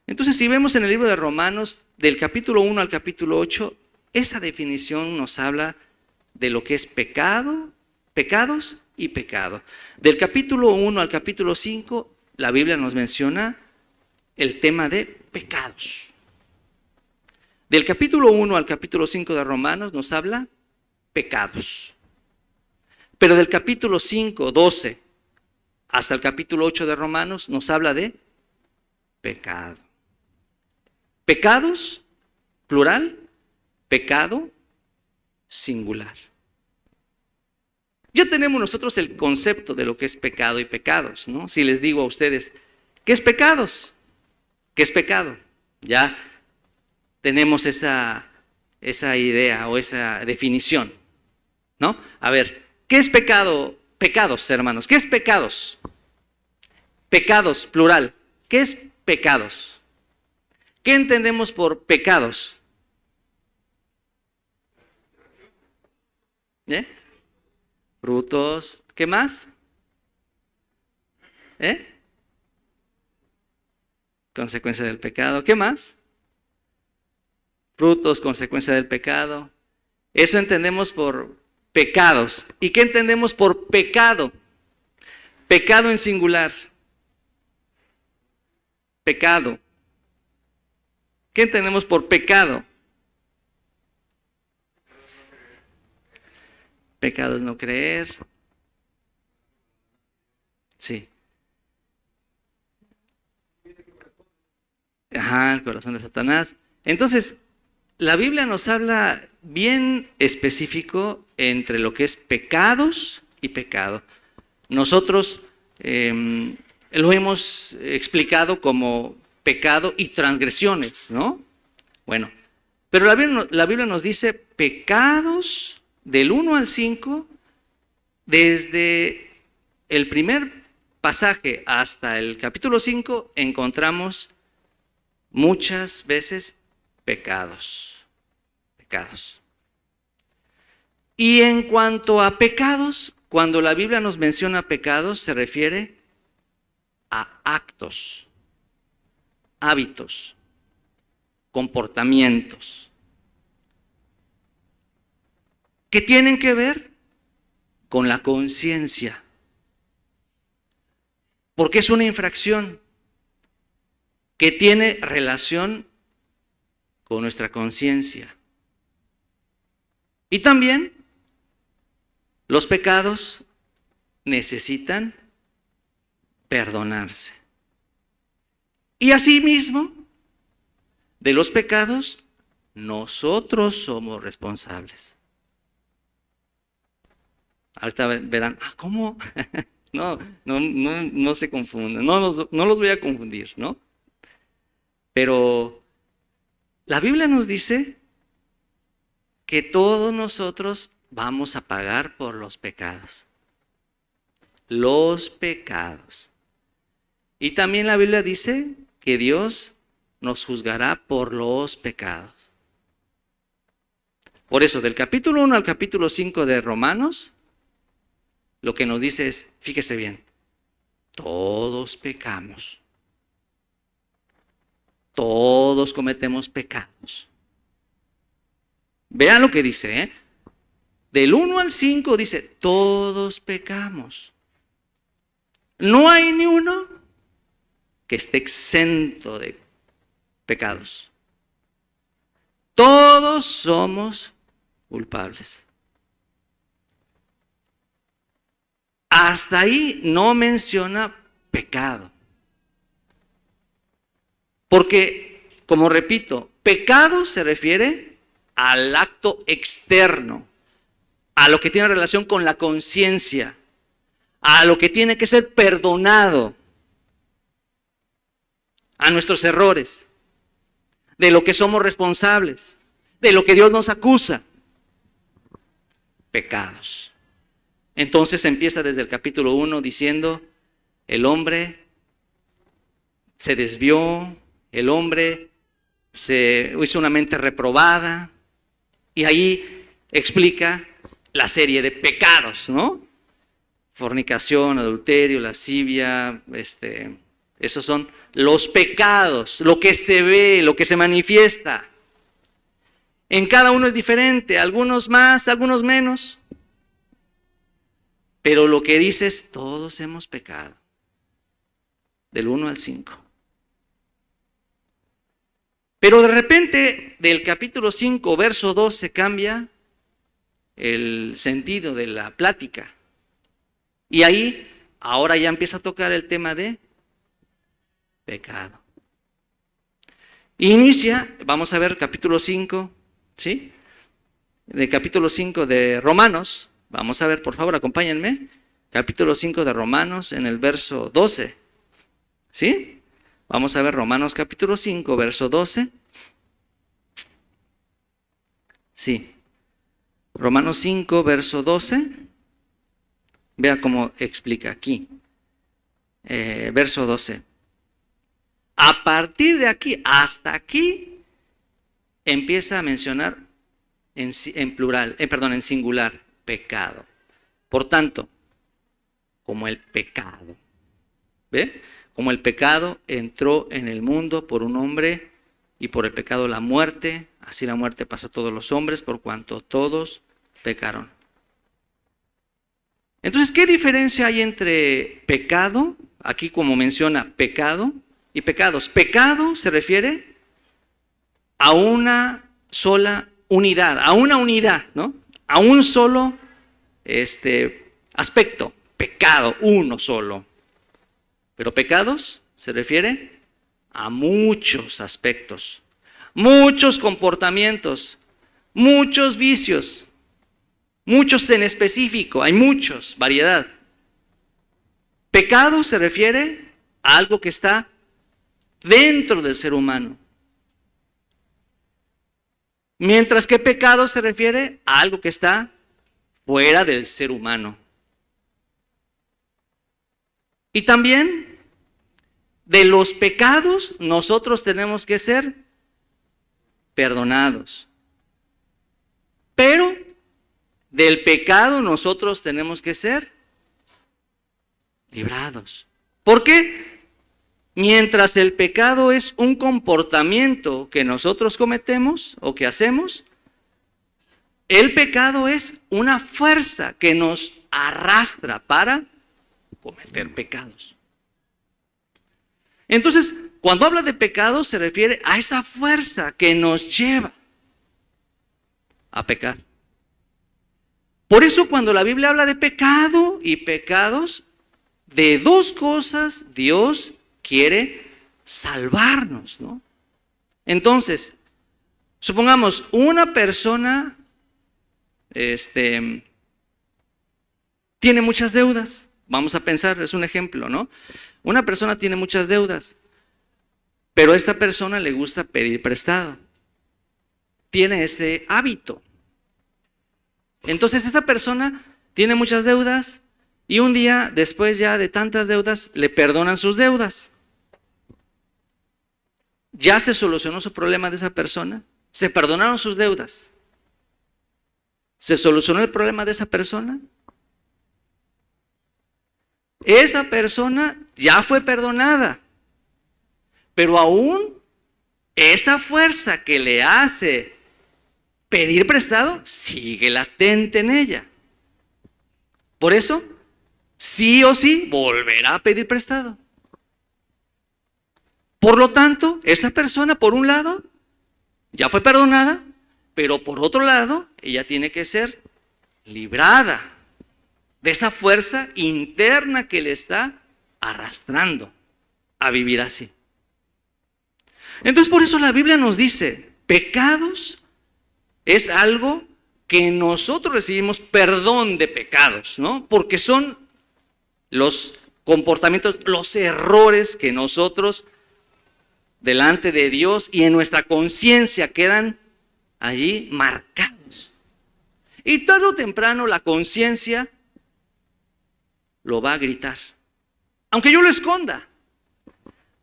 Entonces, si vemos en el libro de Romanos, del capítulo 1 al capítulo 8, esa definición nos habla de lo que es pecado, pecados y pecado. Del capítulo 1 al capítulo 5, la Biblia nos menciona el tema de pecados. Del capítulo 1 al capítulo 5 de Romanos nos habla pecados. Pero del capítulo 5, 12 hasta el capítulo 8 de Romanos nos habla de pecado. Pecados, plural, pecado, singular. Ya tenemos nosotros el concepto de lo que es pecado y pecados, ¿no? Si les digo a ustedes, ¿qué es pecados? ¿Qué es pecado? Ya tenemos esa idea o esa definición, ¿no? A ver, ¿qué es pecado? Pecados, hermanos. ¿Qué es pecados? Pecados, plural. ¿Qué es pecados? ¿Qué entendemos por pecados? Frutos. ¿Qué más? Consecuencia del pecado. ¿Qué más? Frutos, consecuencia del pecado. Eso entendemos por pecados. ¿Y qué entendemos por pecado? Pecado en singular. Pecado. ¿Qué entendemos por pecado? Pecado es no creer. Sí. Ajá, el corazón de Satanás. Entonces, la Biblia nos habla bien específico entre lo que es pecados y pecado. Nosotros lo hemos explicado como pecado y transgresiones, ¿no? Bueno, pero la Biblia nos dice pecados del 1 al 5, desde el primer pasaje hasta el capítulo 5, encontramos muchas veces pecados. Y en cuanto a pecados, cuando la Biblia nos menciona pecados, se refiere a actos, hábitos, comportamientos, que tienen que ver con la conciencia, porque es una infracción que tiene relación con nuestra conciencia. Y también los pecados necesitan perdonarse. Y asimismo, de los pecados, nosotros somos responsables. Ahorita verán, ¿cómo? No se confundan, no los voy a confundir, ¿no? Pero la Biblia nos dice que todos nosotros vamos a pagar por los pecados. Los pecados. Y también la Biblia dice que Dios nos juzgará por los pecados. Por eso, del capítulo 1 al capítulo 5 de Romanos, lo que nos dice es, fíjese bien, todos pecamos. Todos cometemos pecados. Vean lo que dice, Del 1 al 5 dice, todos pecamos. No hay ni uno que esté exento de pecados. Todos somos culpables. Hasta ahí no menciona pecado. Porque, como repito, pecado se refiere al acto externo, a lo que tiene relación con la conciencia, a lo que tiene que ser perdonado, a nuestros errores, de lo que somos responsables, de lo que Dios nos acusa. Pecados. Entonces empieza desde el capítulo 1 diciendo, el hombre se desvió, el hombre se hizo una mente reprobada, y ahí explica la serie de pecados, ¿no? Fornicación, adulterio, lascivia, esos son los pecados, lo que se ve, lo que se manifiesta. En cada uno es diferente, algunos más, algunos menos. Pero lo que dice es, todos hemos pecado. Del 1 al 5. Pero de repente, del capítulo 5, verso 12, cambia el sentido de la plática. Y ahí, ahora ya empieza a tocar el tema de pecado. Inicia, vamos a ver capítulo 5, ¿sí? De capítulo 5 de Romanos, vamos a ver, por favor, acompáñenme. Capítulo 5 de Romanos en el verso 12, ¿sí? Vamos a ver Romanos capítulo 5, verso 12. Sí. Romanos 5, verso 12. Vea cómo explica aquí. Verso 12. A partir de aquí hasta aquí empieza a mencionar en plural, perdón, en singular, pecado. Por tanto, como el pecado, ¿ve? Como el pecado entró en el mundo por un hombre y por el pecado la muerte, así la muerte pasó a todos los hombres por cuanto todos pecaron. Entonces, ¿qué diferencia hay entre pecado, aquí como menciona pecado, y pecados? Pecado se refiere a una sola unidad, ¿no? A un solo aspecto, pecado, uno solo. Pero pecados se refiere a muchos aspectos, muchos comportamientos, muchos vicios, muchos en específico, hay muchos, variedad. Pecado se refiere a algo que está dentro del ser humano. Mientras que pecado se refiere a algo que está fuera del ser humano. Y también de los pecados nosotros tenemos que ser perdonados. Pero del pecado nosotros tenemos que ser librados. ¿Por qué? Mientras el pecado es un comportamiento que nosotros cometemos o que hacemos, el pecado es una fuerza que nos arrastra para cometer pecados. Entonces, cuando habla de pecado se refiere a esa fuerza que nos lleva a pecar. Por eso cuando la Biblia habla de pecado y pecados, de dos cosas Dios quiere salvarnos, ¿no? Entonces, supongamos una persona tiene muchas deudas. Vamos a pensar, es un ejemplo, ¿no? Una persona tiene muchas deudas, pero a esta persona le gusta pedir prestado. Tiene ese hábito. Entonces, esta persona tiene muchas deudas y un día, después ya de tantas deudas, le perdonan sus deudas. ¿Ya se solucionó su problema de esa persona? ¿Se perdonaron sus deudas? ¿Se solucionó el problema de esa persona? Esa persona ya fue perdonada, pero aún esa fuerza que le hace pedir prestado sigue latente en ella. Por eso, sí o sí, volverá a pedir prestado. Por lo tanto, esa persona, por un lado, ya fue perdonada, pero por otro lado, ella tiene que ser librada de esa fuerza interna que le está arrastrando a vivir así. Entonces, por eso la Biblia nos dice, pecados es algo que nosotros recibimos perdón de pecados, ¿no? Porque son los comportamientos, los errores que nosotros delante de Dios y en nuestra conciencia quedan allí marcados. Y tarde o temprano la conciencia lo va a gritar. Aunque yo lo esconda.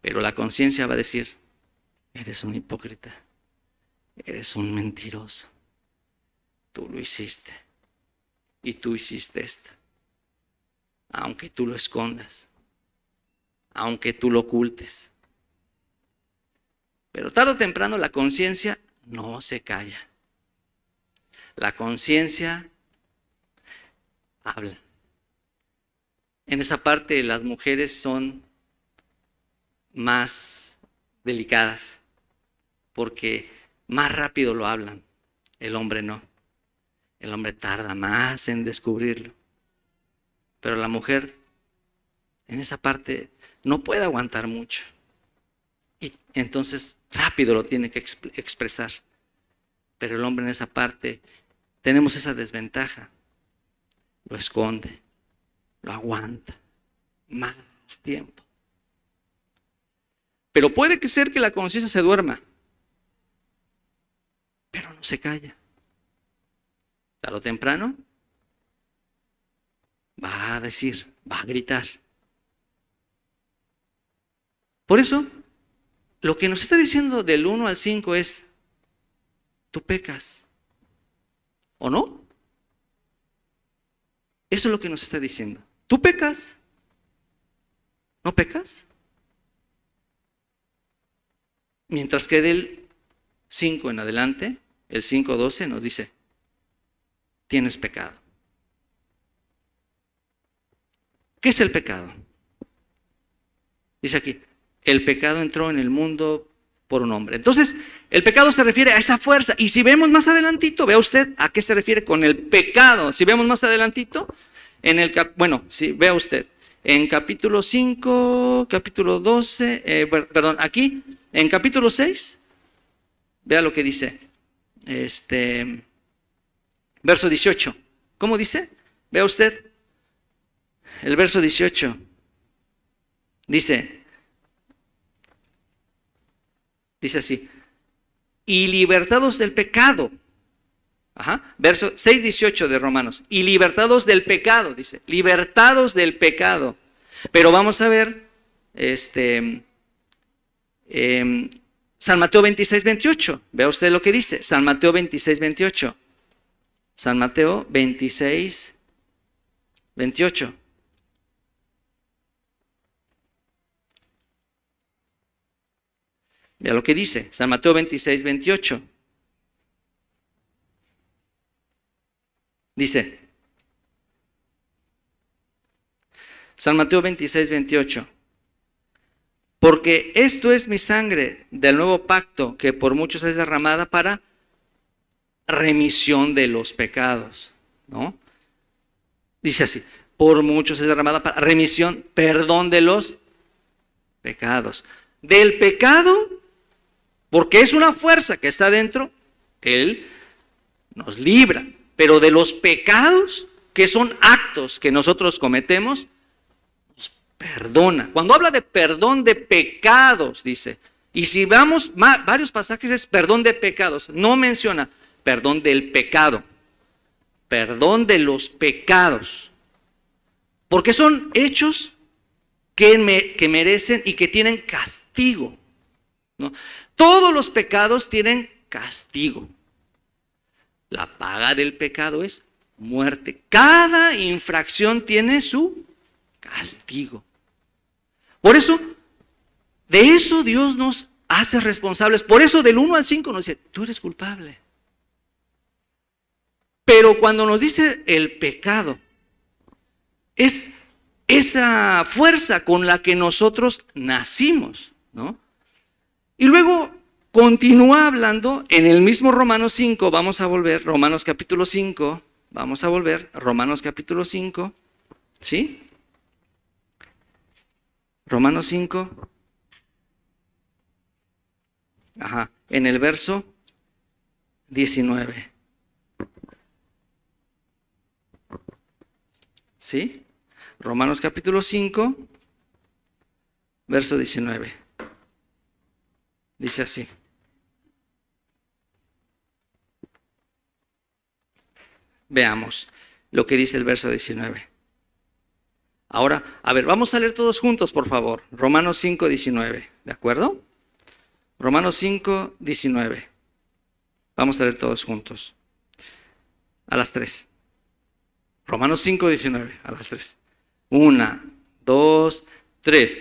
Pero la conciencia va a decir, eres un hipócrita. Eres un mentiroso. tú lo hiciste y tú hiciste esto. Aunque tú lo escondas, aunque tú lo ocultes. Pero tarde o temprano la conciencia no se calla. La conciencia habla. En esa parte las mujeres son más delicadas porque más rápido lo hablan. El hombre no. El hombre tarda más en descubrirlo. Pero la mujer en esa parte no puede aguantar mucho. Y entonces rápido lo tiene que expresar. Pero el hombre en esa parte tenemos esa desventaja. Lo esconde, lo aguanta más tiempo. Pero puede ser que la conciencia se duerma, pero no se calla. Tarde o temprano va a decir, va a gritar. Por eso, lo que nos está diciendo del 1 al 5 es, tú pecas, ¿o no? Eso es lo que nos está diciendo. ¿Tú pecas? ¿No pecas? Mientras que del 5 en adelante, el 5:12 nos dice, tienes pecado. ¿Qué es el pecado? Dice aquí, el pecado entró en el mundo por un hombre. Entonces, el pecado se refiere a esa fuerza. Y si vemos más adelantito, vea usted a qué se refiere con el pecado. Si vemos más adelantito, vea usted, en capítulo 5, capítulo 12, aquí, en capítulo 6, vea lo que dice, verso 18. ¿Cómo dice? Vea usted, el verso 18, dice así, y libertados del pecado. Verso 6:18 de Romanos. Y libertados del pecado, dice. Libertados del pecado. Pero vamos a ver San Mateo 26:28. Vea usted lo que dice. San Mateo 26:28. San Mateo 26:28. Vea lo que dice. San Mateo 26:28. Dice, San Mateo 26:28, porque esto es mi sangre del nuevo pacto que por muchos es derramada para remisión de los pecados, ¿no? Dice así, por muchos es derramada para remisión, perdón de los pecados. Del pecado, porque es una fuerza que está dentro, Él nos libra. Pero de los pecados, que son actos que nosotros cometemos, nos perdona. Cuando habla de perdón de pecados, dice, y si vamos varios pasajes es perdón de pecados, no menciona perdón del pecado, perdón de los pecados, porque son hechos que merecen y que tienen castigo, ¿no? Todos los pecados tienen castigo. La paga del pecado es muerte. Cada infracción tiene su castigo. Por eso, de eso Dios nos hace responsables. Por eso del 1 al 5 nos dice, tú eres culpable. Pero cuando nos dice el pecado, es esa fuerza con la que nosotros nacimos, ¿no? Y luego continúa hablando en el mismo Romanos 5, vamos a volver, Romanos capítulo 5, vamos a volver, Romanos capítulo 5, ¿sí? Romanos 5, en el verso 19. ¿Sí? Romanos capítulo 5, verso 19. Dice así. Veamos lo que dice el verso 19. Ahora, a ver, vamos a leer todos juntos, por favor. Romanos 5, 19. ¿De acuerdo? Romanos 5, 19. Vamos a leer todos juntos. A las 3. Romanos 5:19, a las 3. 1, 2, 3.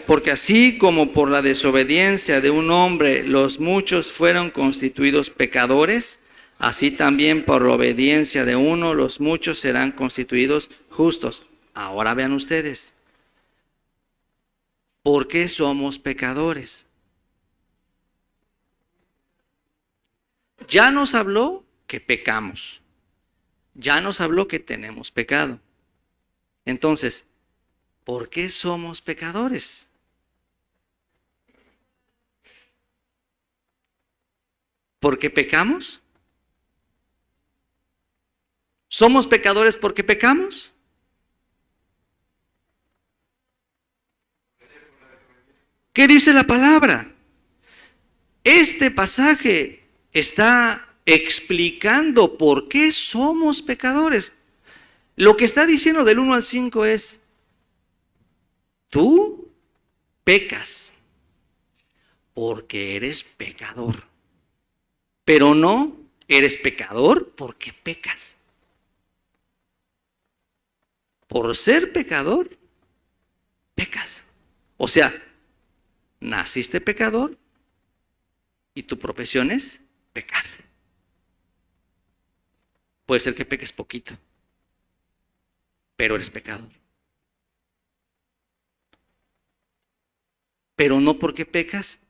Porque así como por la desobediencia de un hombre los muchos fueron constituidos pecadores, así también por la obediencia de uno los muchos serán constituidos justos. Ahora vean ustedes, ¿por qué somos pecadores? Ya nos habló que pecamos. Ya nos habló que tenemos pecado. Entonces, ¿por qué somos pecadores? ¿Por qué pecamos? ¿Somos pecadores porque pecamos? ¿Qué dice la palabra? Este pasaje está explicando por qué somos pecadores. Lo que está diciendo del 1 al 5 es, tú pecas porque eres pecador, pero no eres pecador porque pecas. Por ser pecador, pecas. O sea, naciste pecador y tu profesión es pecar. Puede ser que peques poquito, pero eres pecador. Pero no porque pecas,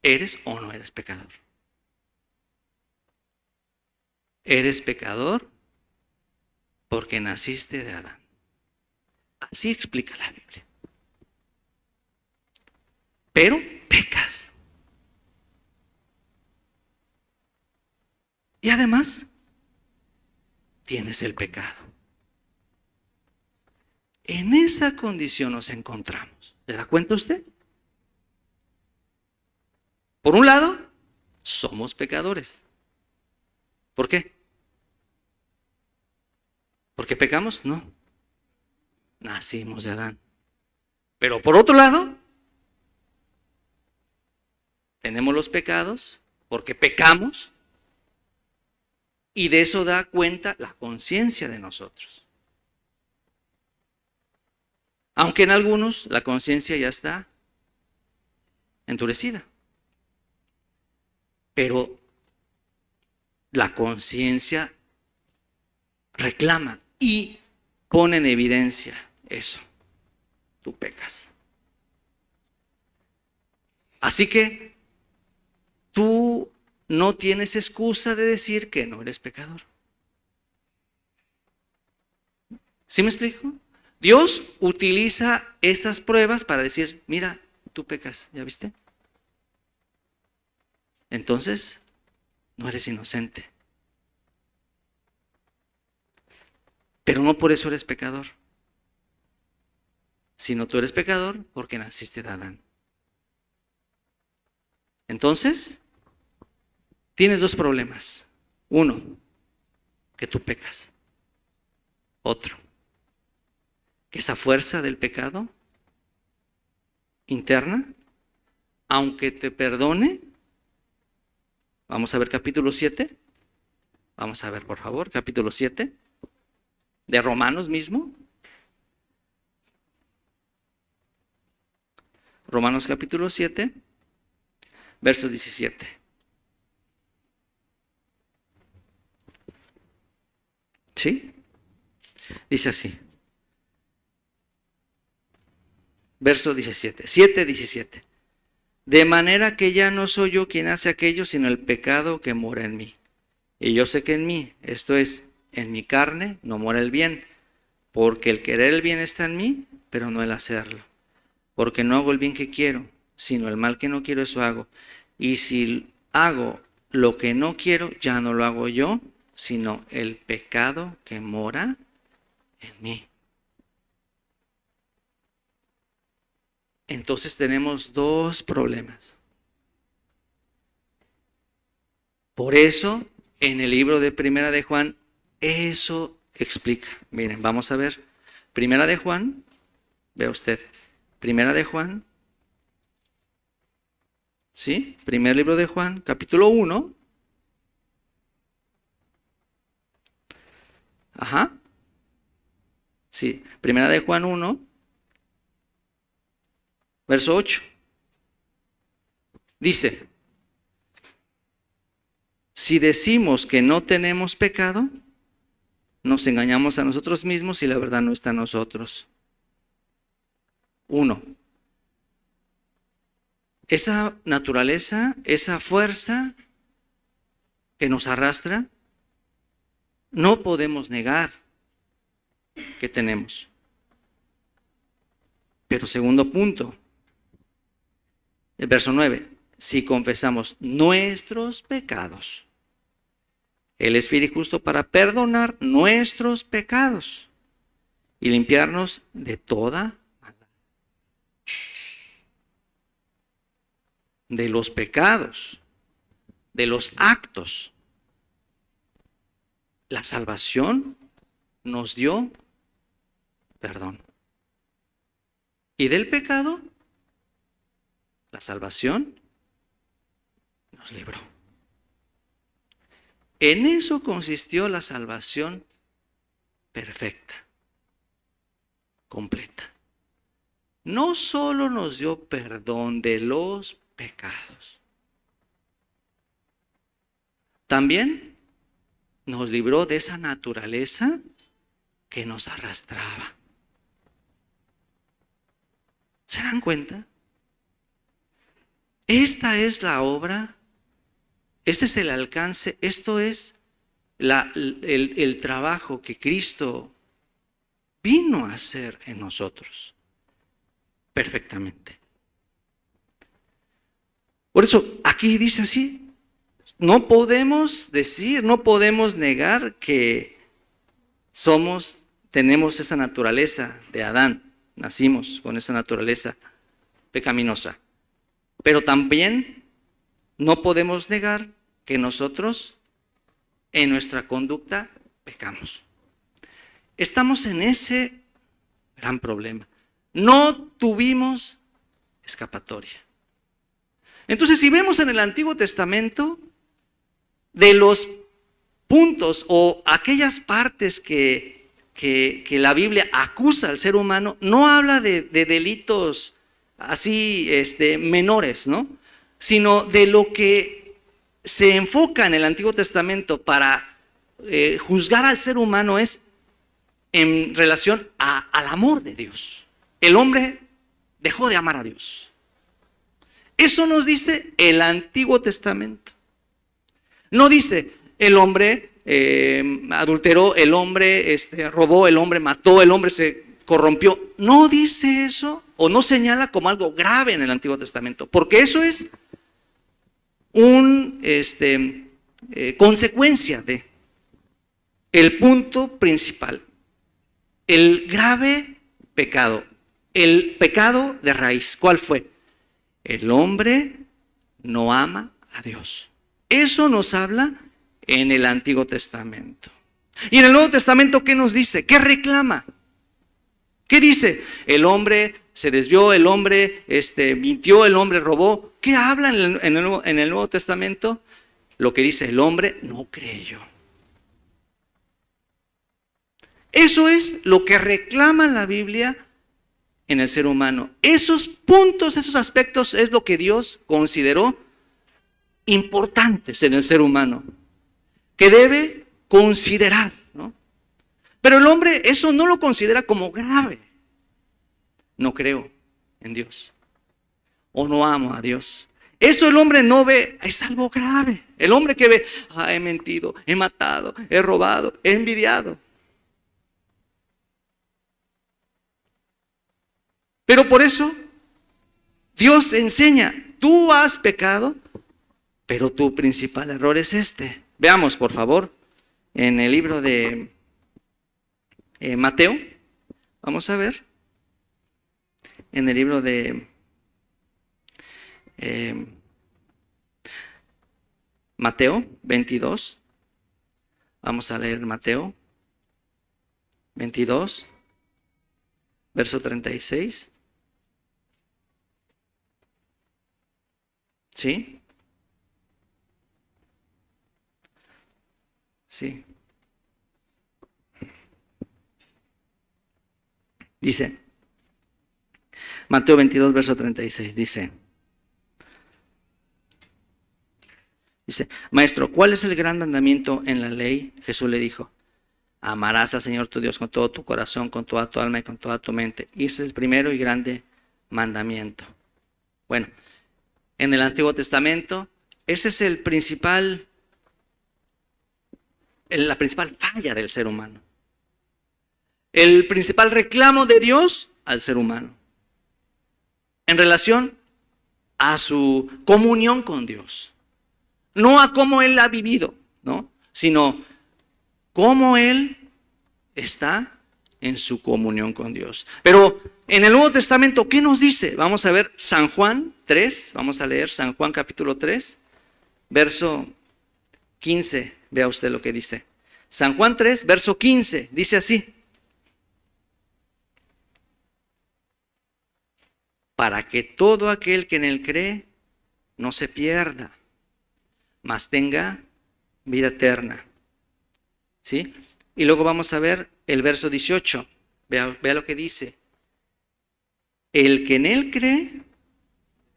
eres o no eres pecador. Eres pecador porque naciste de Adán. Así explica la Biblia. Pero pecas. Y además, tienes el pecado. En esa condición nos encontramos. ¿Se da cuenta usted? Por un lado, somos pecadores. ¿Por qué? ¿Por qué pecamos? No. Nacimos de Adán. Pero por otro lado, tenemos los pecados porque pecamos y de eso da cuenta la conciencia de nosotros. Aunque en algunos la conciencia ya está endurecida. Pero la conciencia reclama y pone en evidencia eso. Tú pecas. Así que tú no tienes excusa de decir que no eres pecador. ¿Sí me explico? Dios utiliza estas pruebas para decir, mira, tú pecas, ¿ya viste? Entonces, no eres inocente. Pero no por eso eres pecador, sino tú eres pecador porque naciste de Adán. Entonces, tienes dos problemas. Uno, que tú pecas. Otro, que esa fuerza del pecado interna, aunque te perdone, vamos a ver capítulo 7, vamos a ver por favor, capítulo 7, de Romanos mismo. Romanos capítulo 7, verso 17. ¿Sí? Dice así. Verso 17. 7:17. De manera que ya no soy yo quien hace aquello, sino el pecado que mora en mí. Y yo sé que en mí, esto es, en mi carne, no mora el bien. Porque el querer el bien está en mí, pero no el hacerlo. Porque no hago el bien que quiero, sino el mal que no quiero, eso hago. Y si hago lo que no quiero, ya no lo hago yo, sino el pecado que mora en mí. Entonces tenemos dos problemas. Por eso, en el libro de Primera de Juan, eso explica. Miren, vamos a ver. Primera de Juan, vea usted. Primera de Juan, ¿sí? Primer libro de Juan, capítulo 1. Ajá. Sí, primera de Juan 1, verso 8. Dice, si decimos que no tenemos pecado, nos engañamos a nosotros mismos y la verdad no está en nosotros. 1. Esa naturaleza, esa fuerza que nos arrastra, no podemos negar que tenemos. Pero segundo punto, el verso 9, si confesamos nuestros pecados, Él es fiel y justo para perdonar nuestros pecados y limpiarnos de toda maldad. De los pecados, de los actos. La salvación nos dio perdón. Y del pecado, la salvación nos libró. En eso consistió la salvación perfecta, completa. No solo nos dio perdón de los pecados, también nos libró de esa naturaleza que nos arrastraba. ¿Se dan cuenta? Esta es la obra, este es el alcance, esto es el trabajo que Cristo vino a hacer en nosotros perfectamente. Por eso aquí dice así, no podemos decir, no podemos negar que tenemos esa naturaleza de Adán, nacimos con esa naturaleza pecaminosa. Pero también no podemos negar que nosotros en nuestra conducta pecamos. Estamos en ese gran problema. No tuvimos escapatoria. Entonces, si vemos en el Antiguo Testamento, de los puntos o aquellas partes que la Biblia acusa al ser humano, no habla de delitos así menores, ¿no? Sino de lo que se enfoca en el Antiguo Testamento para juzgar al ser humano es en relación al amor de Dios. El hombre dejó de amar a Dios. Eso nos dice el Antiguo Testamento. No dice el hombre adulteró, el hombre robó, el hombre mató, el hombre se corrompió. No dice eso o no señala como algo grave en el Antiguo Testamento, porque eso es consecuencia de el punto principal, el grave pecado, el pecado de raíz. ¿Cuál fue? El hombre no ama a Dios. Eso nos habla en el Antiguo Testamento. Y en el Nuevo Testamento, ¿qué nos dice? ¿Qué reclama? ¿Qué dice? El hombre se desvió, el hombre mintió, el hombre robó. ¿Qué habla en el Nuevo Testamento? Lo que dice, el hombre no creyó. Eso es lo que reclama la Biblia en el ser humano. Esos puntos, esos aspectos es lo que Dios consideró importantes en el ser humano, que debe considerar, ¿no? Pero el hombre eso no lo considera como grave. No creo en Dios o no amo a Dios. Eso el hombre no ve, es algo grave. El hombre que ve, he mentido, he matado, he robado, he envidiado. Pero por eso Dios enseña, tú has pecado, pero tu principal error es este. Veamos, por favor, en el libro de Mateo, vamos a ver, en el libro de Mateo 22, vamos a leer Mateo 22, verso 36. ¿Sí? Sí. Dice, Mateo 22, verso 36, dice, Maestro, ¿cuál es el gran mandamiento en la ley? Jesús le dijo, amarás al Señor tu Dios con todo tu corazón, con toda tu alma y con toda tu mente. Y ese es el primero y grande mandamiento. Bueno, en el Antiguo Testamento, ese es la principal falla del ser humano. El principal reclamo de Dios al ser humano. En relación a su comunión con Dios. No a cómo Él ha vivido, ¿no? Sino cómo Él está en su comunión con Dios. Pero en el Nuevo Testamento, ¿qué nos dice? Vamos a ver San Juan 3, vamos a leer San Juan capítulo 3, verso 15. Vea usted lo que dice. San Juan 3, verso 15, dice así. Para que todo aquel que en Él cree no se pierda, mas tenga vida eterna. ¿Sí? Y luego vamos a ver el verso 18. Vea lo que dice. El que en Él cree,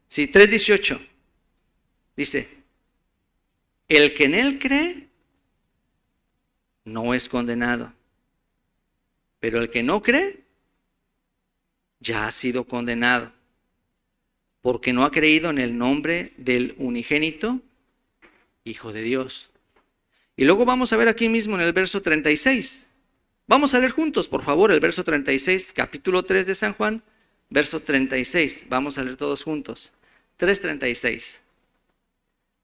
sí, 3:18. Dice, el que en Él cree no es condenado, pero el que no cree ya ha sido condenado, porque no ha creído en el nombre del unigénito Hijo de Dios. Y luego vamos a ver aquí mismo en el verso 36. Vamos a leer juntos, por favor, el verso 36, capítulo 3 de San Juan, verso 36. Vamos a leer todos juntos. 3:36.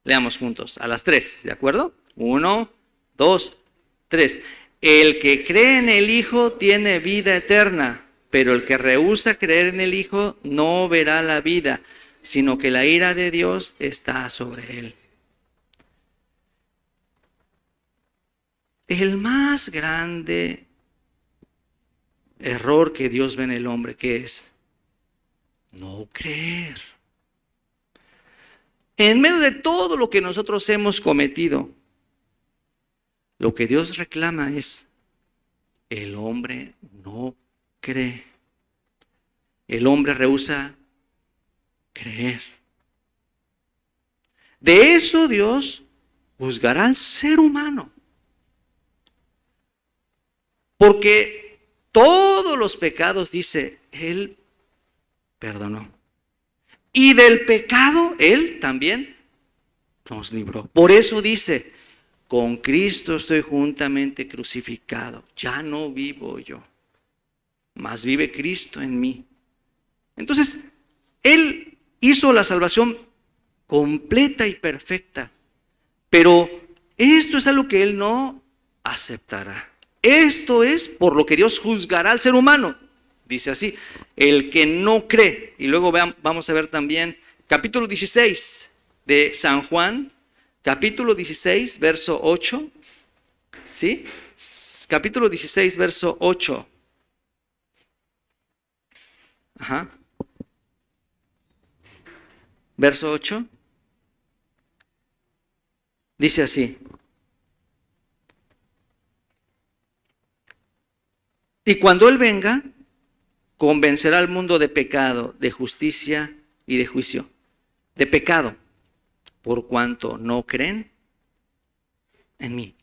Leamos juntos, a las 3, ¿de acuerdo? 1, 2, 3. El que cree en el Hijo tiene vida eterna, pero el que rehúsa creer en el Hijo no verá la vida, sino que la ira de Dios está sobre él. El más grande error que Dios ve en el hombre, ¿qué es? No creer. En medio de todo lo que nosotros hemos cometido, lo que Dios reclama es, el hombre no cree. El hombre rehúsa creer. De eso Dios juzgará al ser humano. Porque todos los pecados, dice, Él perdonó. Y del pecado, Él también nos libró. Por eso dice, con Cristo estoy juntamente crucificado. Ya no vivo yo, mas vive Cristo en mí. Entonces, Él hizo la salvación completa y perfecta. Pero esto es algo que Él no aceptará. Esto es por lo que Dios juzgará al ser humano. Dice así, el que no cree. Y luego vamos a ver también capítulo 16 de San Juan, capítulo 16, verso 8. ¿Sí? Capítulo 16, verso 8. Ajá. Verso 8. Dice así. Y cuando Él venga, convencerá al mundo de pecado, de justicia y de juicio. De pecado, por cuanto no creen en mí.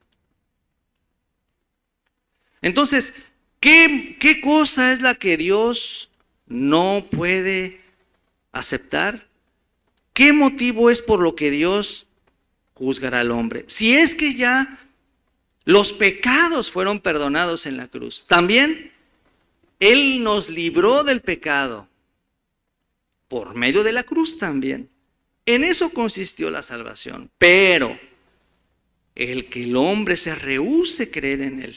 Entonces, ¿qué cosa es la que Dios no puede aceptar? ¿Qué motivo es por lo que Dios juzgará al hombre? Si es que ya los pecados fueron perdonados en la cruz. También Él nos libró del pecado por medio de la cruz también. En eso consistió la salvación. Pero el que el hombre se rehúse creer en Él,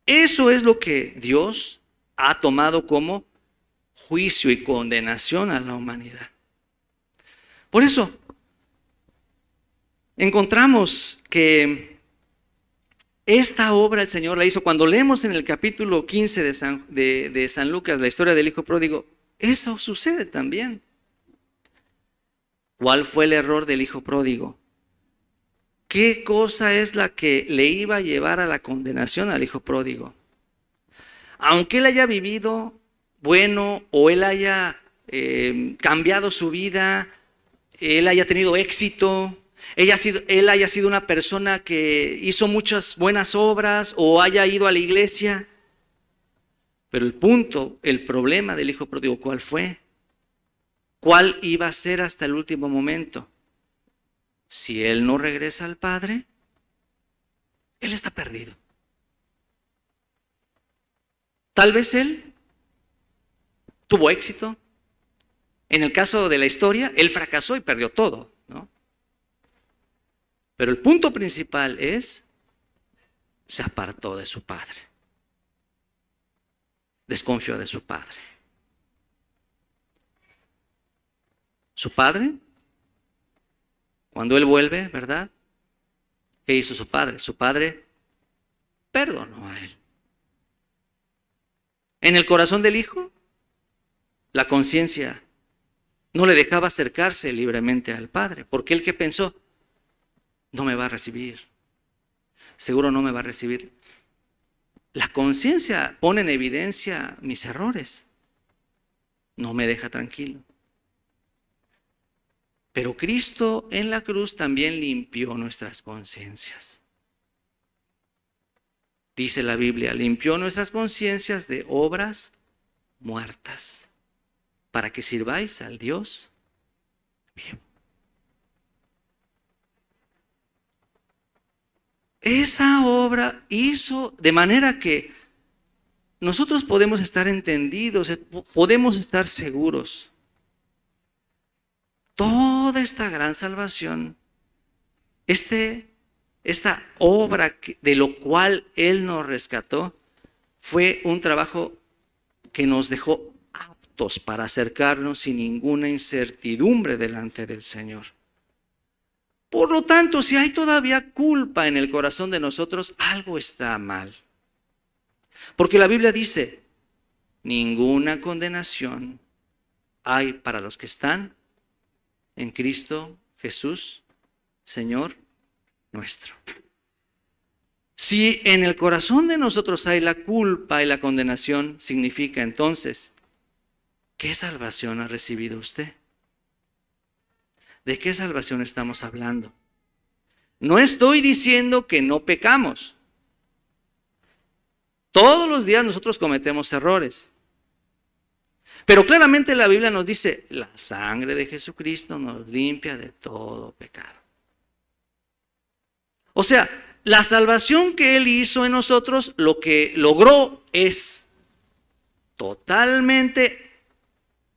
eso es lo que Dios ha tomado como juicio y condenación a la humanidad. Por eso encontramos que esta obra el Señor la hizo. Cuando leemos en el capítulo 15 de San Lucas la historia del hijo pródigo, eso sucede también. ¿Cuál fue el error del hijo pródigo? ¿Qué cosa es la que le iba a llevar a la condenación al hijo pródigo? aunque él haya vivido bueno o él haya cambiado su vida, él haya tenido éxito, él haya sido una persona que hizo muchas buenas obras o haya ido a la iglesia. Pero el problema del hijo pródigo, ¿cuál fue? ¿Cuál iba a ser hasta el último momento? Si él no regresa al Padre, él está perdido. Tal vez él tuvo éxito. En el caso de la historia, él fracasó y perdió todo, ¿no? Pero el punto principal es, se apartó de su padre. Desconfió de su padre. Su padre, cuando él vuelve, ¿verdad? ¿Qué hizo su padre? Su padre perdonó a él. En el corazón del hijo, la conciencia no le dejaba acercarse libremente al padre, porque él que pensó, no me va a recibir, seguro no me va a recibir. La conciencia pone en evidencia mis errores, no me deja tranquilo. Pero Cristo en la cruz también limpió nuestras conciencias. Dice la Biblia, limpió nuestras conciencias de obras muertas, para que sirváis al Dios vivo. Esa obra hizo de manera que nosotros podemos estar entendidos, podemos estar seguros. Toda esta gran salvación, esta obra de lo cual Él nos rescató, fue un trabajo que nos dejó aptos para acercarnos sin ninguna incertidumbre delante del Señor. Por lo tanto, si hay todavía culpa en el corazón de nosotros, algo está mal. Porque la Biblia dice, ninguna condenación hay para los que están en Cristo Jesús, Señor nuestro. Si en el corazón de nosotros hay la culpa y la condenación, significa entonces, ¿qué salvación ha recibido usted? ¿De qué salvación estamos hablando? No estoy diciendo que no pecamos. Todos los días nosotros cometemos errores. Pero claramente la Biblia nos dice, la sangre de Jesucristo nos limpia de todo pecado. O sea, la salvación que Él hizo en nosotros, lo que logró es totalmente,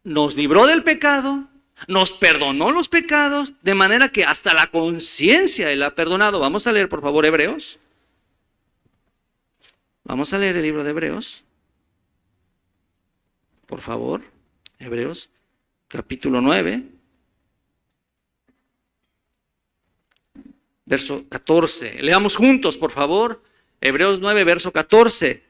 nos libró del pecado, nos perdonó los pecados, de manera que hasta la conciencia Él ha perdonado. Vamos a leer, por favor, Hebreos. Vamos a leer el libro de Hebreos. Por favor, Hebreos, capítulo 9, verso 14. Leamos juntos, por favor. Hebreos 9, verso 14.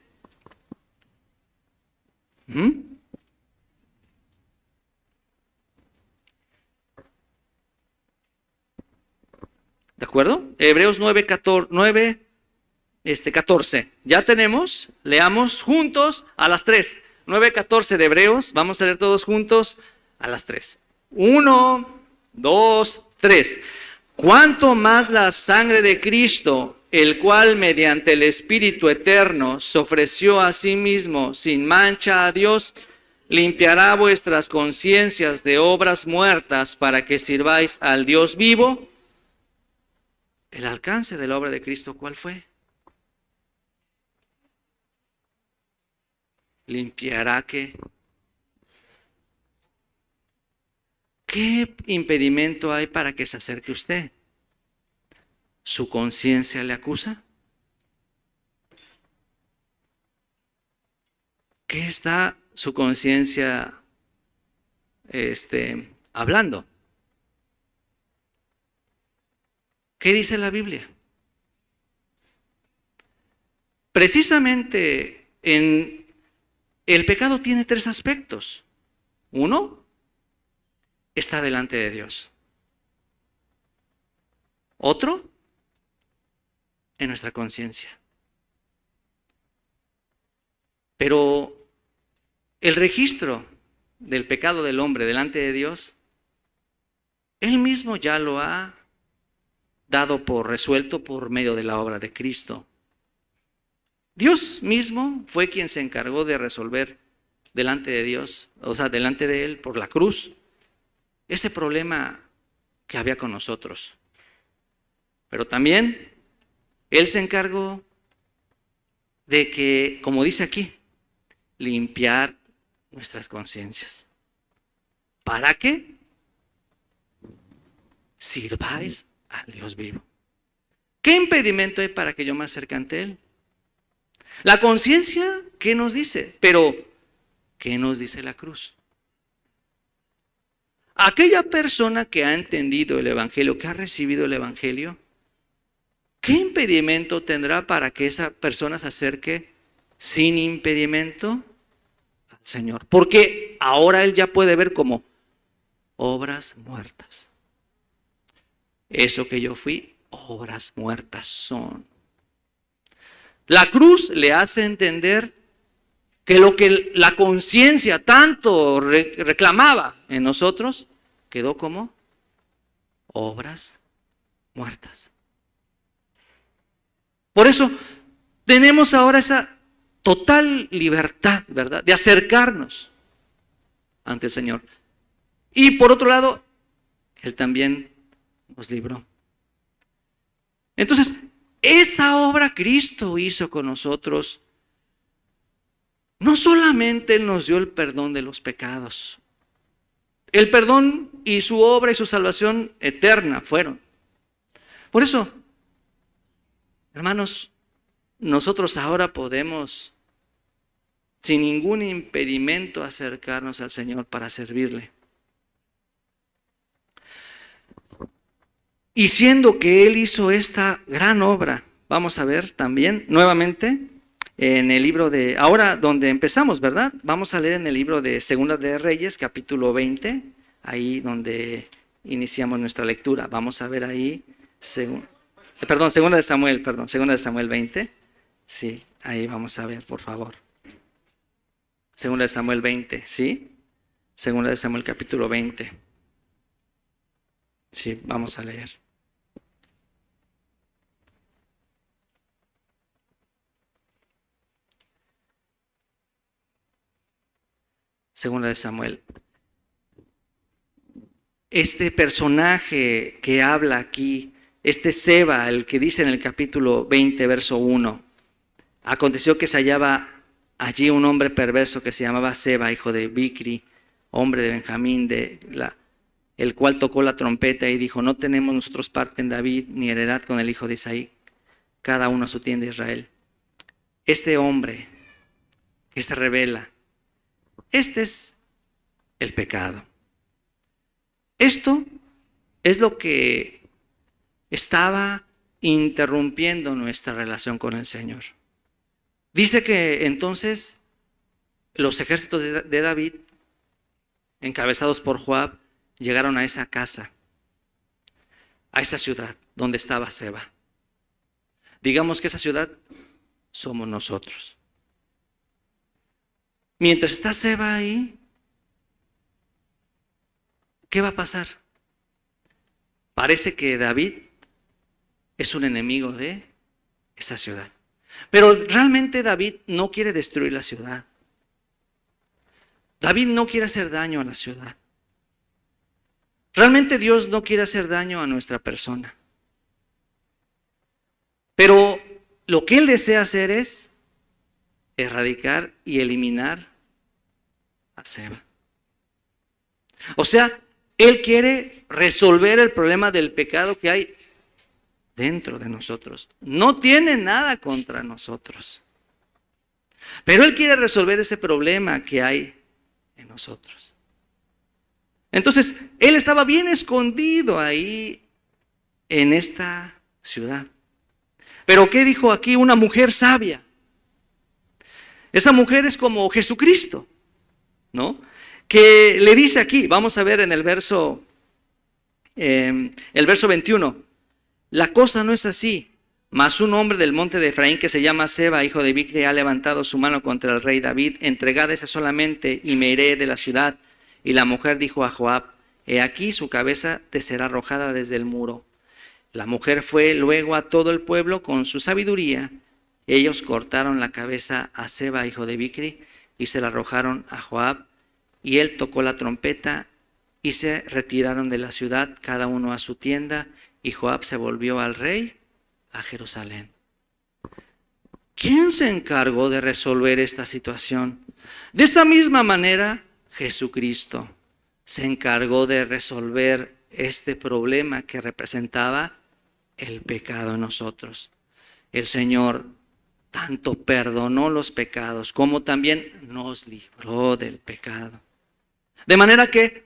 ¿De acuerdo? Hebreos 9, 14. Ya tenemos. Leamos juntos a las 3. 9:14 de Hebreos. Vamos a leer todos juntos a las 3. 1, 2, 3. Cuanto más la sangre de Cristo, el cual mediante el Espíritu eterno se ofreció a sí mismo sin mancha a Dios, limpiará vuestras conciencias de obras muertas para que sirváis al Dios vivo. El alcance de la obra de Cristo, ¿cuál fue? Limpiará ¿qué? ¿Qué impedimento hay para que se acerque usted? ¿Su conciencia le acusa? ¿Qué está su conciencia hablando? ¿Qué dice la Biblia? Precisamente el pecado tiene 3 aspectos. 1, está delante de Dios. Otro, en nuestra conciencia. Pero el registro del pecado del hombre delante de Dios, Él mismo ya lo ha dado por resuelto por medio de la obra de Cristo. Dios mismo fue quien se encargó de resolver delante de Dios, o sea, delante de Él por la cruz, ese problema que había con nosotros. Pero también Él se encargó de que, como dice aquí, limpiar nuestras conciencias. ¿Para qué? Sirváis al Dios vivo. ¿Qué impedimento hay para que yo me acerque ante Él? La conciencia, ¿qué nos dice? Pero, ¿qué nos dice la cruz? Aquella persona que ha entendido el Evangelio, que ha recibido el Evangelio, ¿qué impedimento tendrá para que esa persona se acerque sin impedimento al Señor? Porque ahora Él ya puede ver como obras muertas. Eso que yo fui, obras muertas son. La cruz le hace entender que lo que la conciencia tanto reclamaba en nosotros, quedó como obras muertas. Por eso tenemos ahora esa total libertad, ¿verdad?, de acercarnos ante el Señor. Y por otro lado, Él también nos libró. Entonces, esa obra Cristo hizo con nosotros. No solamente Él nos dio el perdón de los pecados. El perdón y su obra y su salvación eterna fueron. Por eso, hermanos, nosotros ahora podemos, sin ningún impedimento, acercarnos al Señor para servirle. Y siendo que Él hizo esta gran obra, vamos a ver también nuevamente en el libro de, ahora donde empezamos, ¿verdad? Vamos a leer en el libro de Segunda de Reyes, capítulo 20, ahí donde iniciamos nuestra lectura. Vamos a ver ahí, Segunda de Samuel 20. Sí, ahí vamos a ver, por favor. Segunda de Samuel 20, ¿sí? Segunda de Samuel capítulo 20. Sí, vamos a leer. Segunda de Samuel. Este personaje que habla aquí, este Seba, el que dice en el capítulo 20, verso 1, aconteció que se hallaba allí un hombre perverso que se llamaba Seba, hijo de Bicri, hombre de Benjamín, el cual tocó la trompeta y dijo: no tenemos nosotros parte en David, ni heredad con el hijo de Isaí, cada uno a su tienda de Israel. Este hombre que se revela, este es el pecado. Esto es lo que estaba interrumpiendo nuestra relación con el Señor. Dice que entonces los ejércitos de David, encabezados por Joab, llegaron a esa casa, a esa ciudad donde estaba Seba. Digamos que esa ciudad somos nosotros. Mientras está Seba ahí, ¿qué va a pasar? Parece que David es un enemigo de esa ciudad. Pero realmente David no quiere destruir la ciudad. David no quiere hacer daño a la ciudad. Realmente Dios no quiere hacer daño a nuestra persona. Pero lo que Él desea hacer es erradicar y eliminar a Seba. O sea, Él quiere resolver el problema del pecado que hay dentro de nosotros. No tiene nada contra nosotros. Pero Él quiere resolver ese problema que hay en nosotros. Entonces, Él estaba bien escondido ahí en esta ciudad. Pero ¿qué dijo aquí? Una mujer sabia. Esa mujer es como Jesucristo, ¿no? Que le dice aquí, vamos a ver en el verso 21, la cosa no es así, Mas un hombre del monte de Efraín que se llama Seba, hijo de Bicri, ha levantado su mano contra el rey David. Entregádese solamente y me iré de la ciudad. Y la mujer dijo a Joab: he aquí su cabeza te será arrojada desde el muro. La mujer fue luego a todo el pueblo con su sabiduría. Ellos cortaron la cabeza a Seba, hijo de Bicri, y se la arrojaron a Joab. Y él tocó la trompeta y se retiraron de la ciudad, cada uno a su tienda. Y Joab se volvió al rey a Jerusalén. ¿Quién se encargó de resolver esta situación? De esa misma manera, Jesucristo se encargó de resolver este problema que representaba el pecado en nosotros. El Señor tanto perdonó los pecados como también nos libró del pecado. De manera que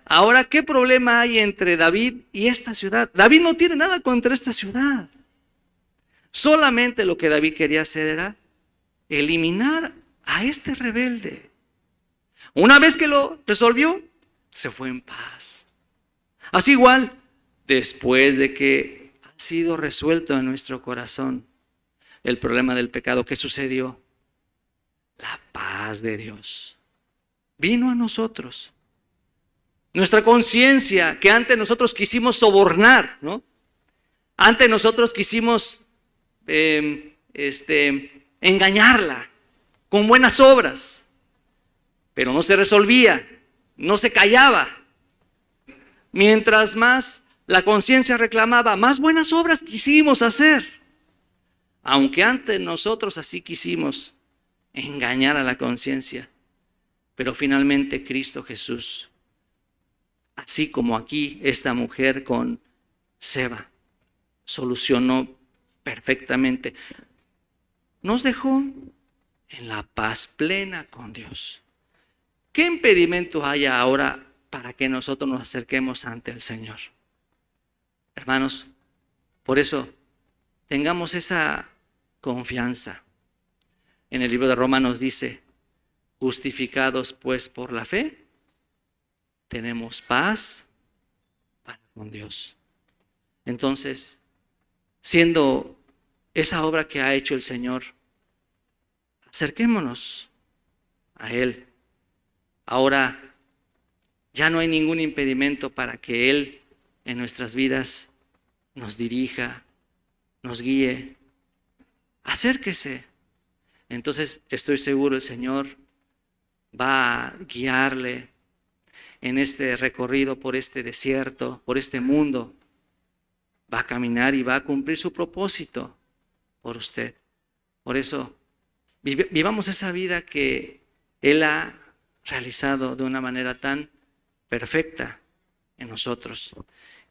ahora, ¿qué problema hay entre David y esta ciudad? David no tiene nada contra esta ciudad. Solamente lo que David quería hacer era eliminar a este rebelde. Una vez que lo resolvió, se fue en paz. Así igual, después de que ha sido resuelto en nuestro corazón el problema del pecado, ¿qué sucedió? La paz de Dios vino a nosotros. Nuestra conciencia, que antes nosotros quisimos sobornar, ¿no? Antes nosotros quisimos engañarla con buenas obras, pero no se resolvía, no se callaba. Mientras más la conciencia reclamaba, más buenas obras quisimos hacer. Aunque antes nosotros así quisimos engañar a la conciencia, pero finalmente Cristo Jesús, así como aquí esta mujer con Seba, solucionó perfectamente. Nos dejó en la paz plena con Dios. ¿Qué impedimento hay ahora para que nosotros nos acerquemos ante el Señor? Hermanos, por eso tengamos esa confianza. En el libro de Romanos dice: justificados pues por la fe, tenemos paz para con Dios. Entonces, siendo esa obra que ha hecho el Señor, acerquémonos a Él. Ahora ya no hay ningún impedimento para que Él en nuestras vidas nos dirija, nos guíe. Acérquese. Entonces estoy seguro el Señor va a guiarle en este recorrido por este desierto, por este mundo. Va a caminar y va a cumplir su propósito por usted. Por eso, vivamos esa vida que Él ha realizado de una manera tan perfecta en nosotros.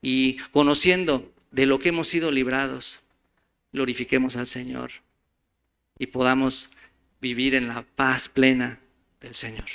Y conociendo de lo que hemos sido librados, glorifiquemos al Señor y podamos vivir en la paz plena del Señor.